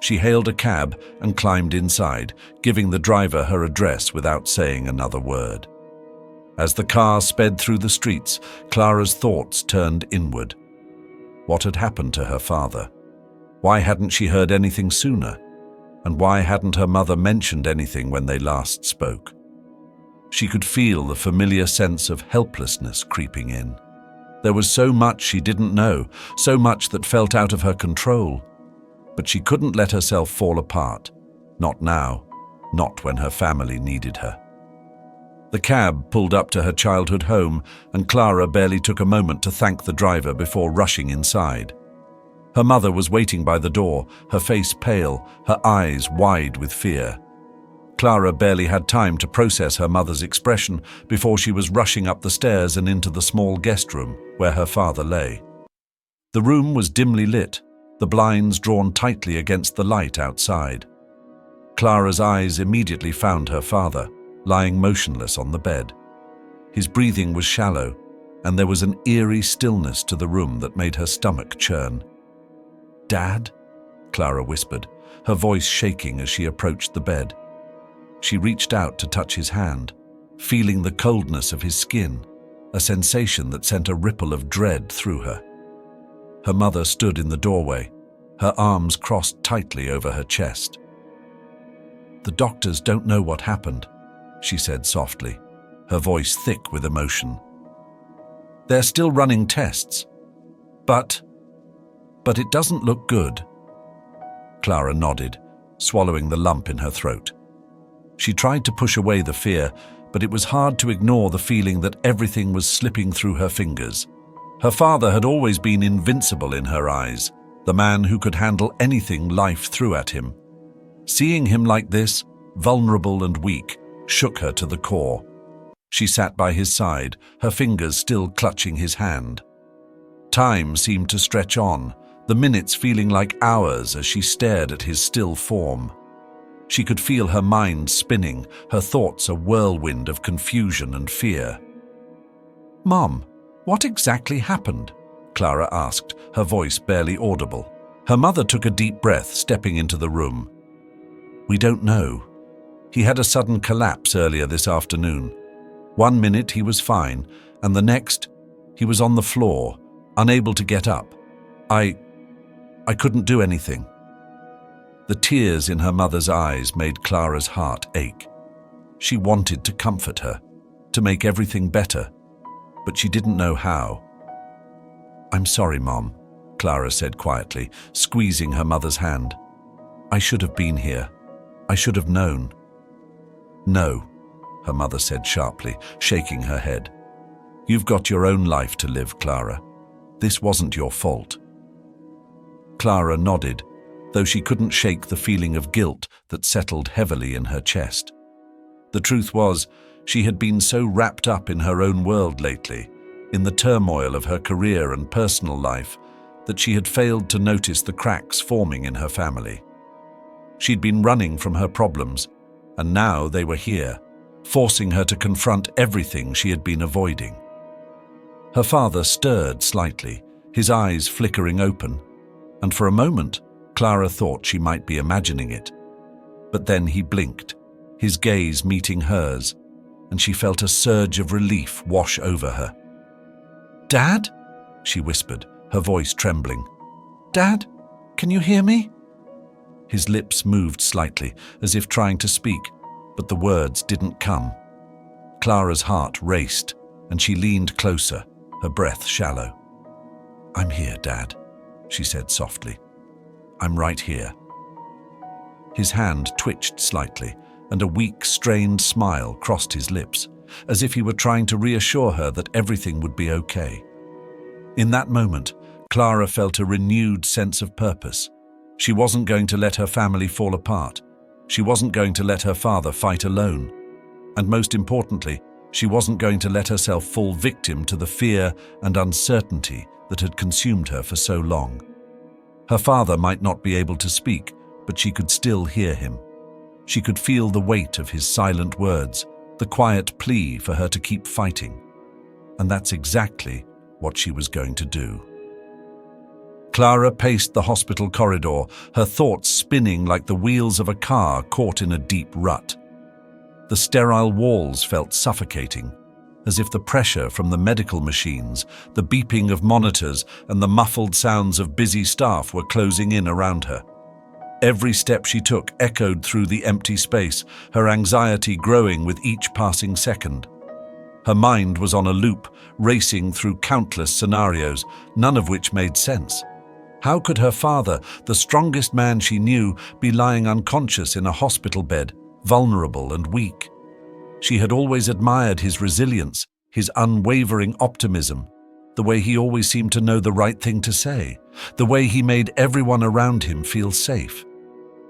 She hailed a cab and climbed inside, giving the driver her address without saying another word. As the car sped through the streets, Clara's thoughts turned inward. What had happened to her father? Why hadn't she heard anything sooner? And why hadn't her mother mentioned anything when they last spoke? She could feel the familiar sense of helplessness creeping in. There was so much she didn't know, so much that felt out of her control. But she couldn't let herself fall apart. Not now, not when her family needed her. The cab pulled up to her childhood home, and Clara barely took a moment to thank the driver before rushing inside. Her mother was waiting by the door, her face pale, her eyes wide with fear. Clara barely had time to process her mother's expression before she was rushing up the stairs and into the small guest room where her father lay. The room was dimly lit, the blinds drawn tightly against the light outside. Clara's eyes immediately found her father, lying motionless on the bed. His breathing was shallow, and there was an eerie stillness to the room that made her stomach churn. "Dad?" Clara whispered, her voice shaking as she approached the bed. She reached out to touch his hand, feeling the coldness of his skin, a sensation that sent a ripple of dread through her. Her mother stood in the doorway, her arms crossed tightly over her chest. "The doctors don't know what happened," she said softly, her voice thick with emotion. "They're still running tests. But..." But it doesn't look good. Clara nodded, swallowing the lump in her throat. She tried to push away the fear, but it was hard to ignore the feeling that everything was slipping through her fingers. Her father had always been invincible in her eyes, the man who could handle anything life threw at him. Seeing him like this, vulnerable and weak, shook her to the core. She sat by his side, her fingers still clutching his hand. Time seemed to stretch on, the minutes feeling like hours as she stared at his still form. She could feel her mind spinning, her thoughts a whirlwind of confusion and fear. "Mom, what exactly happened?" Clara asked, her voice barely audible. Her mother took a deep breath, stepping into the room. "We don't know. He had a sudden collapse earlier this afternoon. One minute he was fine, and the next, he was on the floor, unable to get up. I couldn't do anything." The tears in her mother's eyes made Clara's heart ache. She wanted to comfort her, to make everything better, but she didn't know how. "I'm sorry, Mom," Clara said quietly, squeezing her mother's hand. "I should have been here. I should have known." "No," her mother said sharply, shaking her head. "You've got your own life to live, Clara. This wasn't your fault." Clara nodded, though she couldn't shake the feeling of guilt that settled heavily in her chest. The truth was, she had been so wrapped up in her own world lately, in the turmoil of her career and personal life, that she had failed to notice the cracks forming in her family. She'd been running from her problems, and now they were here, forcing her to confront everything she had been avoiding. Her father stirred slightly, his eyes flickering open, and for a moment, Clara thought she might be imagining it. But then he blinked, his gaze meeting hers, and she felt a surge of relief wash over her. "Dad?" she whispered, her voice trembling. "Dad, can you hear me?" His lips moved slightly, as if trying to speak, but the words didn't come. Clara's heart raced, and she leaned closer, her breath shallow. "I'm here, Dad," she said softly. "I'm right here." His hand twitched slightly, and a weak, strained smile crossed his lips, as if he were trying to reassure her that everything would be okay. In that moment, Clara felt a renewed sense of purpose. She wasn't going to let her family fall apart. She wasn't going to let her father fight alone. And most importantly, she wasn't going to let herself fall victim to the fear and uncertainty that had consumed her for so long. Her father might not be able to speak, but she could still hear him. She could feel the weight of his silent words, the quiet plea for her to keep fighting. And that's exactly what she was going to do. Clara paced the hospital corridor, her thoughts spinning like the wheels of a car caught in a deep rut. The sterile walls felt suffocating, as if the pressure from the medical machines, the beeping of monitors, and the muffled sounds of busy staff were closing in around her. Every step she took echoed through the empty space, her anxiety growing with each passing second. Her mind was on a loop, racing through countless scenarios, none of which made sense. How could her father, the strongest man she knew, be lying unconscious in a hospital bed, vulnerable and weak? She had always admired his resilience, his unwavering optimism, the way he always seemed to know the right thing to say, the way he made everyone around him feel safe.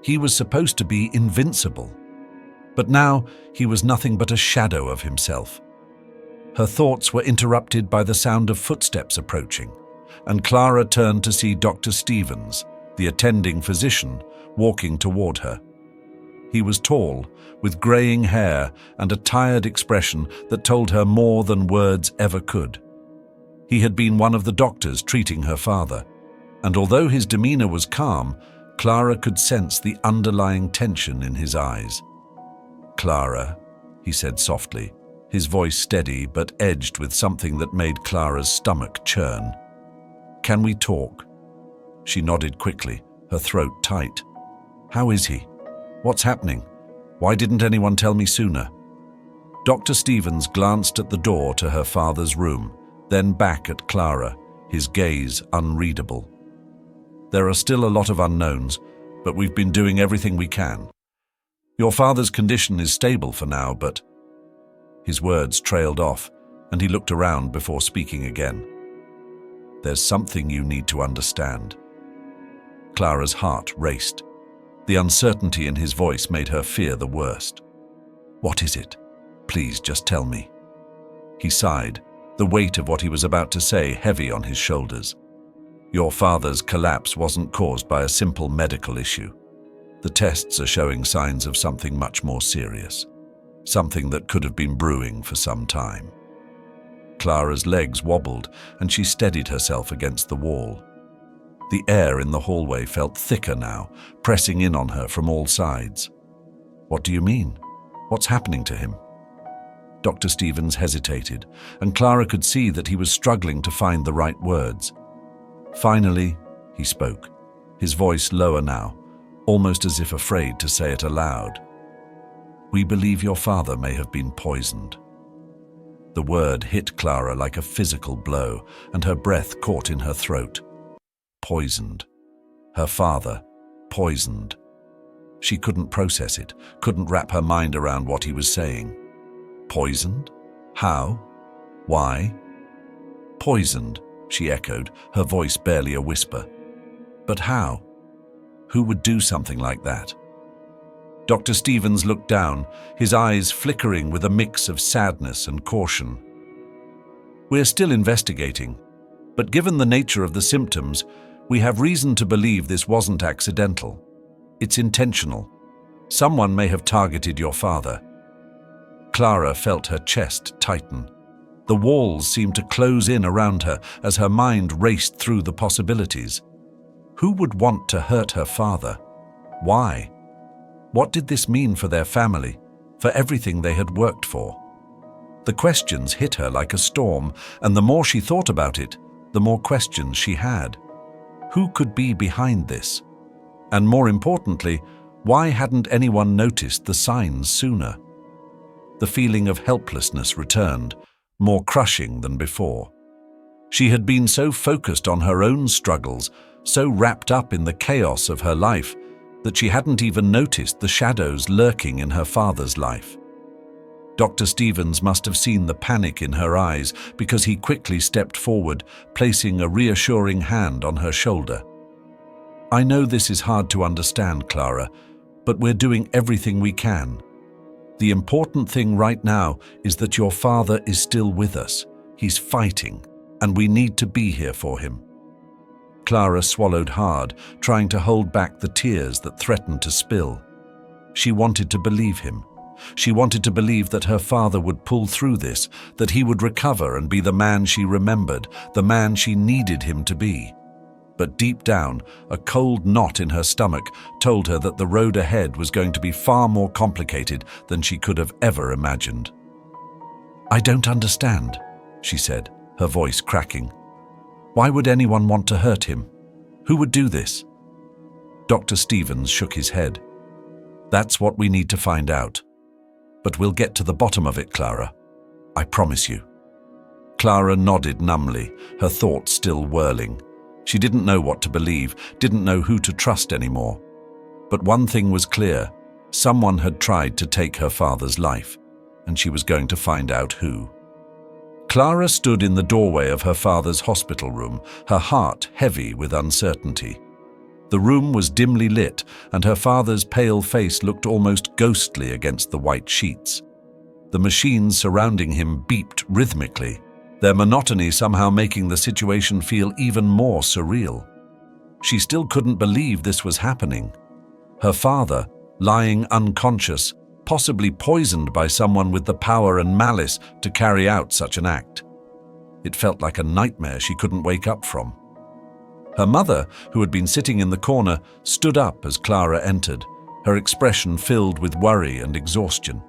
He was supposed to be invincible. But now he was nothing but a shadow of himself. Her thoughts were interrupted by the sound of footsteps approaching, and Clara turned to see Dr. Stevens, the attending physician, walking toward her. He was tall, with graying hair and a tired expression that told her more than words ever could. He had been one of the doctors treating her father, and although his demeanor was calm, Clara could sense the underlying tension in his eyes. "Clara," he said softly, his voice steady but edged with something that made Clara's stomach churn. "Can we talk?" She nodded quickly, her throat tight. "How is he? What's happening? Why didn't anyone tell me sooner?" Dr. Stevens glanced at the door to her father's room, then back at Clara, his gaze unreadable. There are still a lot of unknowns, but we've been doing everything we can. Your father's condition is stable for now, but..." His words trailed off, and he looked around before speaking again. "There's something you need to understand." Clara's heart raced. The uncertainty in his voice made her fear the worst. "What is it? Please just tell me." He sighed, the weight of what he was about to say heavy on his shoulders. "Your father's collapse wasn't caused by a simple medical issue. The tests are showing signs of something much more serious, something that could have been brewing for some time." Clara's legs wobbled, and she steadied herself against the wall. The air in the hallway felt thicker now, pressing in on her from all sides. "What do you mean? What's happening to him?" Dr. Stevens hesitated, and Clara could see that he was struggling to find the right words. Finally, he spoke, his voice lower now, almost as if afraid to say it aloud. "We believe your father may have been poisoned." The word hit Clara like a physical blow, and her breath caught in her throat. Poisoned. Her father, poisoned. She couldn't process it, couldn't wrap her mind around what he was saying. Poisoned? How? Why? "Poisoned," she echoed, her voice barely a whisper. "But how? Who would do something like that?" Dr. Stevens looked down, his eyes flickering with a mix of sadness and caution. "We're still investigating, but given the nature of the symptoms, we have reason to believe this wasn't accidental. It's intentional. Someone may have targeted your father." Clara felt her chest tighten. The walls seemed to close in around her as her mind raced through the possibilities. Who would want to hurt her father? Why? What did this mean for their family, for everything they had worked for? The questions hit her like a storm, and the more she thought about it, the more questions she had. Who could be behind this? And more importantly, why hadn't anyone noticed the signs sooner? The feeling of helplessness returned, more crushing than before. She had been so focused on her own struggles, so wrapped up in the chaos of her life, that she hadn't even noticed the shadows lurking in her father's life. Dr. Stevens must have seen the panic in her eyes because he quickly stepped forward, placing a reassuring hand on her shoulder. "I know this is hard to understand, Clara, but we're doing everything we can. The important thing right now is that your father is still with us. He's fighting, and we need to be here for him." Clara swallowed hard, trying to hold back the tears that threatened to spill. She wanted to believe him. She wanted to believe that her father would pull through this, that he would recover and be the man she remembered, the man she needed him to be. But deep down, a cold knot in her stomach told her that the road ahead was going to be far more complicated than she could have ever imagined. "I don't understand," she said, her voice cracking. "Why would anyone want to hurt him? Who would do this?" Dr. Stevens shook his head. "That's what we need to find out. But we'll get to the bottom of it, Clara. I promise you." Clara nodded numbly, her thoughts still whirling. She didn't know what to believe, didn't know who to trust anymore. But one thing was clear: someone had tried to take her father's life, and she was going to find out who. Clara stood in the doorway of her father's hospital room, her heart heavy with uncertainty. The room was dimly lit, and her father's pale face looked almost ghostly against the white sheets. The machines surrounding him beeped rhythmically, their monotony somehow making the situation feel even more surreal. She still couldn't believe this was happening. Her father, lying unconscious, possibly poisoned by someone with the power and malice to carry out such an act. It felt like a nightmare she couldn't wake up from. Her mother, who had been sitting in the corner, stood up as Clara entered, her expression filled with worry and exhaustion.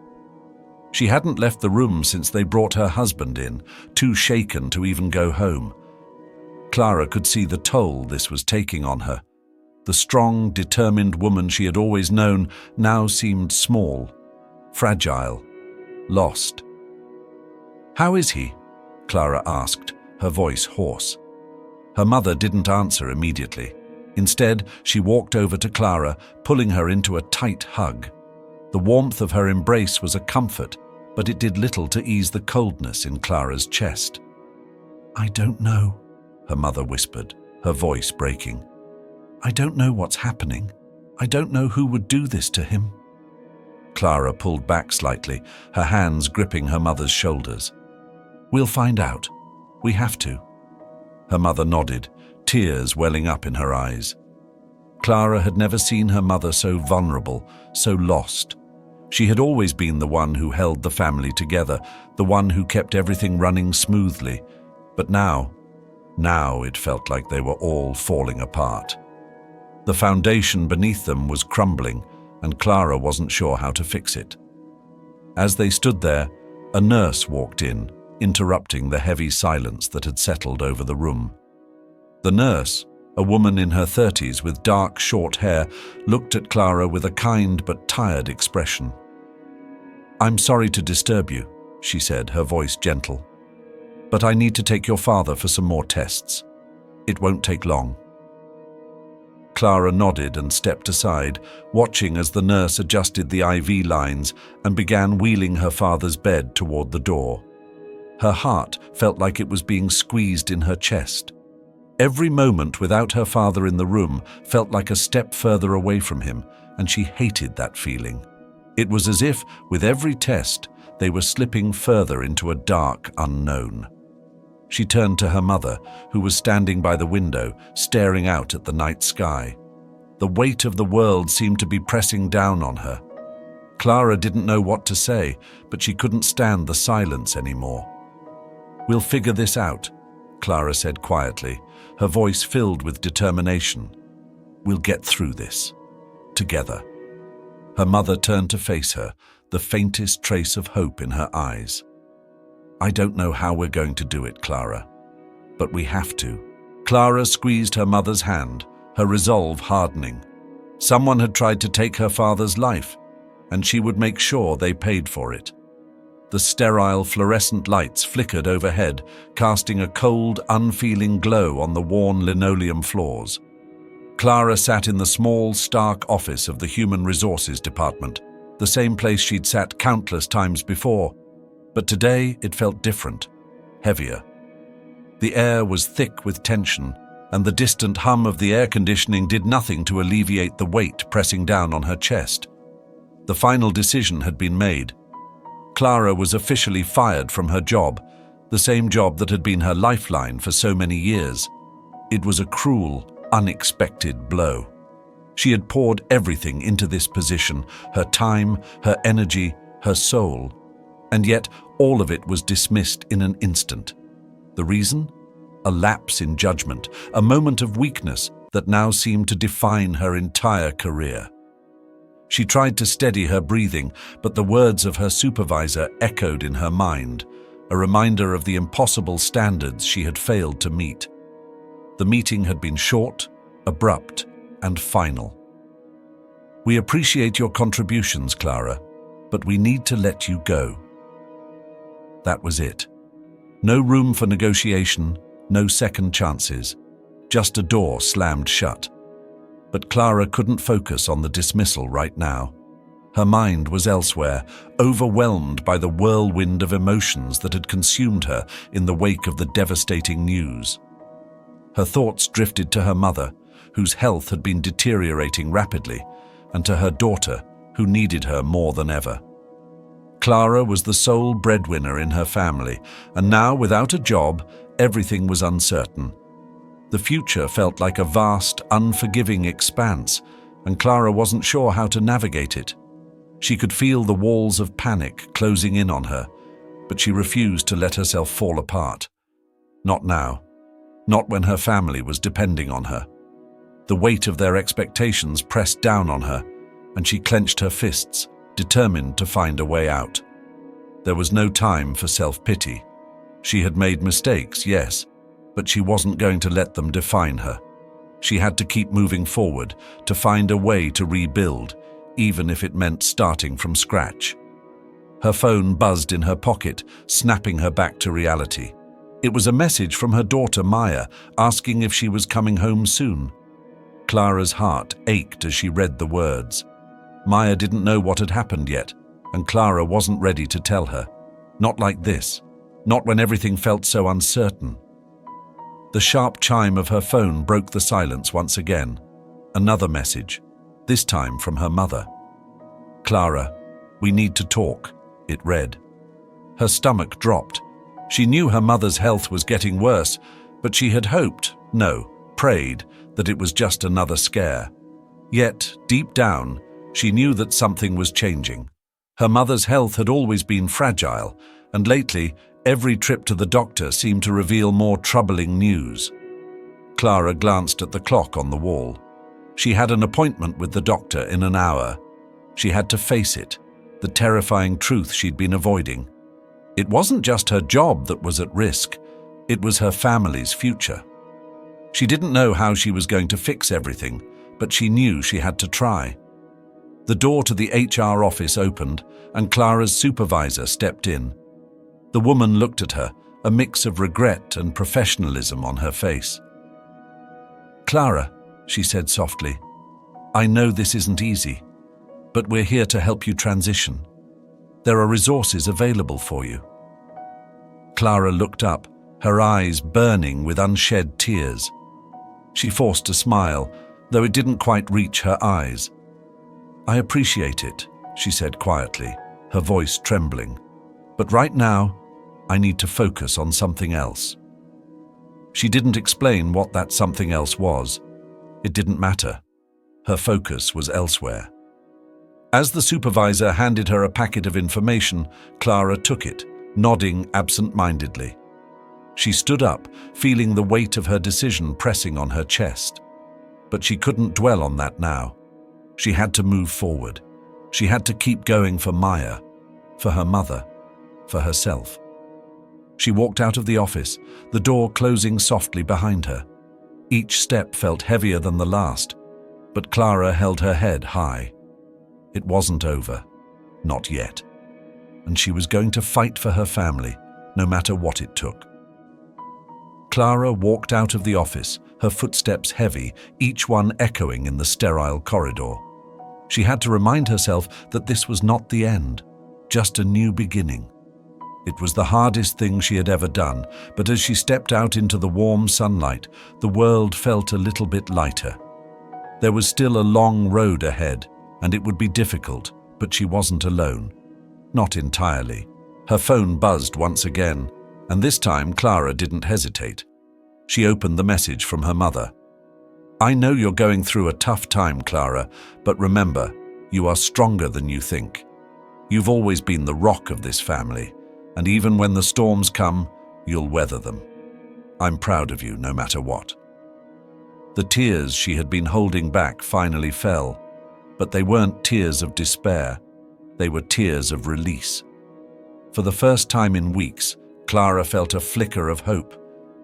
She hadn't left the room since they brought her husband in, too shaken to even go home. Clara could see the toll this was taking on her. The strong, determined woman she had always known now seemed small, fragile, lost. "How is he?" Clara asked, her voice hoarse. Her mother didn't answer immediately. Instead, she walked over to Clara, pulling her into a tight hug. The warmth of her embrace was a comfort, but it did little to ease the coldness in Clara's chest. "I don't know," her mother whispered, her voice breaking. "I don't know what's happening. I don't know who would do this to him." Clara pulled back slightly, her hands gripping her mother's shoulders. "We'll find out. We have to." Her mother nodded, tears welling up in her eyes. Clara had never seen her mother so vulnerable, so lost. She had always been the one who held the family together, the one who kept everything running smoothly. But now it felt like they were all falling apart. The foundation beneath them was crumbling, and Clara wasn't sure how to fix it. As they stood there, a nurse walked in, interrupting the heavy silence that had settled over the room. The nurse, a woman in her 30s with dark, short hair, looked at Clara with a kind but tired expression. "I'm sorry to disturb you," she said, her voice gentle. "But I need to take your father for some more tests. It won't take long." Clara nodded and stepped aside, watching as the nurse adjusted the IV lines and began wheeling her father's bed toward the door. Her heart felt like it was being squeezed in her chest. Every moment without her father in the room felt like a step further away from him, and she hated that feeling. It was as if, with every test, they were slipping further into a dark unknown. She turned to her mother, who was standing by the window, staring out at the night sky. The weight of the world seemed to be pressing down on her. Clara didn't know what to say, but she couldn't stand the silence anymore. "We'll figure this out," Clara said quietly, her voice filled with determination. "We'll get through this. Together." Her mother turned to face her, the faintest trace of hope in her eyes. "I don't know how we're going to do it, Clara, but we have to." Clara squeezed her mother's hand, her resolve hardening. Someone had tried to take her father's life, and she would make sure they paid for it. The sterile fluorescent lights flickered overhead, casting a cold, unfeeling glow on the worn linoleum floors. Clara sat in the small, stark office of the Human Resources Department, the same place she'd sat countless times before. But today it felt different, heavier. The air was thick with tension, and the distant hum of the air conditioning did nothing to alleviate the weight pressing down on her chest. The final decision had been made. Clara was officially fired from her job, the same job that had been her lifeline for so many years. It was a cruel, unexpected blow. She had poured everything into this position, her time, her energy, her soul, and yet all of it was dismissed in an instant. The reason? A lapse in judgment, a moment of weakness that now seemed to define her entire career. She tried to steady her breathing, but the words of her supervisor echoed in her mind, a reminder of the impossible standards she had failed to meet. The meeting had been short, abrupt, and final. "We appreciate your contributions, Clara, but we need to let you go." That was it. No room for negotiation, no second chances, just a door slammed shut. But Clara couldn't focus on the dismissal right now. Her mind was elsewhere, overwhelmed by the whirlwind of emotions that had consumed her in the wake of the devastating news. Her thoughts drifted to her mother, whose health had been deteriorating rapidly, and to her daughter, who needed her more than ever. Clara was the sole breadwinner in her family, and now, without a job, everything was uncertain. The future felt like a vast, unforgiving expanse, and Clara wasn't sure how to navigate it. She could feel the walls of panic closing in on her, but she refused to let herself fall apart. Not now. Not when her family was depending on her. The weight of their expectations pressed down on her, and she clenched her fists, determined to find a way out. There was no time for self-pity. She had made mistakes, yes, but she wasn't going to let them define her. She had to keep moving forward, to find a way to rebuild, even if it meant starting from scratch. Her phone buzzed in her pocket, snapping her back to reality. It was a message from her daughter Maya, asking if she was coming home soon. Clara's heart ached as she read the words. Maya didn't know what had happened yet, and Clara wasn't ready to tell her. Not like this. Not when everything felt so uncertain. The sharp chime of her phone broke the silence once again. Another message, this time from her mother. "Clara, we need to talk," it read. Her stomach dropped. She knew her mother's health was getting worse, but she had hoped, no, prayed, that it was just another scare. Yet, deep down, she knew that something was changing. Her mother's health had always been fragile, and lately, every trip to the doctor seemed to reveal more troubling news. Clara glanced at the clock on the wall. She had an appointment with the doctor in an hour. She had to face it, the terrifying truth she'd been avoiding. It wasn't just her job that was at risk, it was her family's future. She didn't know how she was going to fix everything, but she knew she had to try. The door to the HR office opened, and Clara's supervisor stepped in. The woman looked at her, a mix of regret and professionalism on her face. "Clara," she said softly, "I know this isn't easy, but we're here to help you transition. There are resources available for you." Clara looked up, her eyes burning with unshed tears. She forced a smile, though it didn't quite reach her eyes. "I appreciate it," she said quietly, her voice trembling. "But right now, I need to focus on something else." She didn't explain what that something else was. It didn't matter. Her focus was elsewhere. As the supervisor handed her a packet of information, Clara took it, nodding absent-mindedly. She stood up, feeling the weight of her decision pressing on her chest. But she couldn't dwell on that now. She had to move forward. She had to keep going for Maya, for her mother, for herself. She walked out of the office, the door closing softly behind her. Each step felt heavier than the last, but Clara held her head high. It wasn't over. Not yet. And she was going to fight for her family, no matter what it took. Clara walked out of the office, her footsteps heavy, each one echoing in the sterile corridor. She had to remind herself that this was not the end, just a new beginning. It was the hardest thing she had ever done, but as she stepped out into the warm sunlight, the world felt a little bit lighter. There was still a long road ahead, and it would be difficult, but she wasn't alone. Not entirely. Her phone buzzed once again, and this time Clara didn't hesitate. She opened the message from her mother. "I know you're going through a tough time, Clara, but remember, you are stronger than you think. You've always been the rock of this family, and even when the storms come, you'll weather them. I'm proud of you no matter what." The tears she had been holding back finally fell, but they weren't tears of despair. They were tears of release. For the first time in weeks, Clara felt a flicker of hope,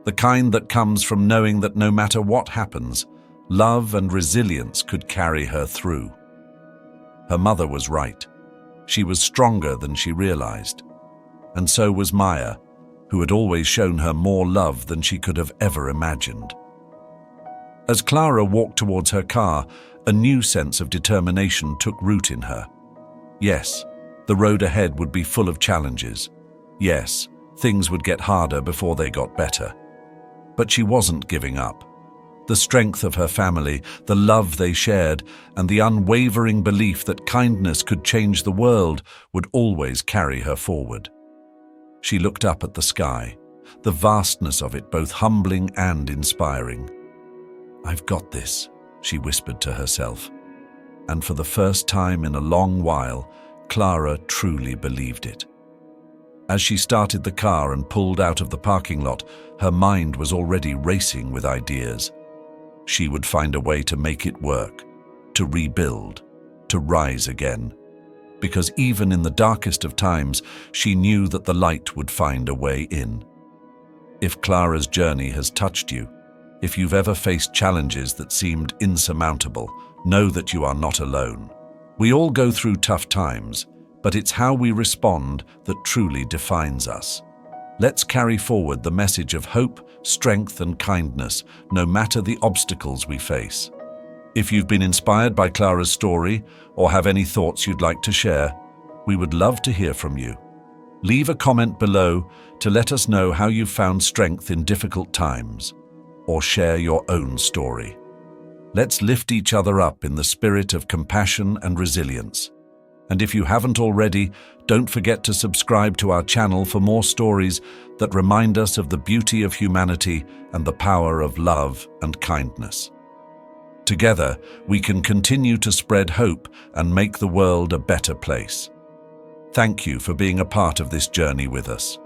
the kind that comes from knowing that no matter what happens, love and resilience could carry her through. Her mother was right. She was stronger than she realized. And so was Maya, who had always shown her more love than she could have ever imagined. As Clara walked towards her car, a new sense of determination took root in her. Yes, the road ahead would be full of challenges. Yes, things would get harder before they got better. But she wasn't giving up. The strength of her family, the love they shared, and the unwavering belief that kindness could change the world would always carry her forward. She looked up at the sky, the vastness of it both humbling and inspiring. "I've got this," she whispered to herself. And for the first time in a long while, Clara truly believed it. As she started the car and pulled out of the parking lot, her mind was already racing with ideas. She would find a way to make it work, to rebuild, to rise again. Because even in the darkest of times, she knew that the light would find a way in. If Clara's journey has touched you, if you've ever faced challenges that seemed insurmountable, know that you are not alone. We all go through tough times, but it's how we respond that truly defines us. Let's carry forward the message of hope, strength, and kindness, no matter the obstacles we face. If you've been inspired by Clara's story or have any thoughts you'd like to share, we would love to hear from you. Leave a comment below to let us know how you've found strength in difficult times, or share your own story. Let's lift each other up in the spirit of compassion and resilience. And if you haven't already, don't forget to subscribe to our channel for more stories that remind us of the beauty of humanity and the power of love and kindness. Together, we can continue to spread hope and make the world a better place. Thank you for being a part of this journey with us.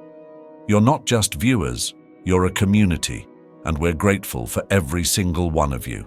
You're not just viewers, you're a community, and we're grateful for every single one of you.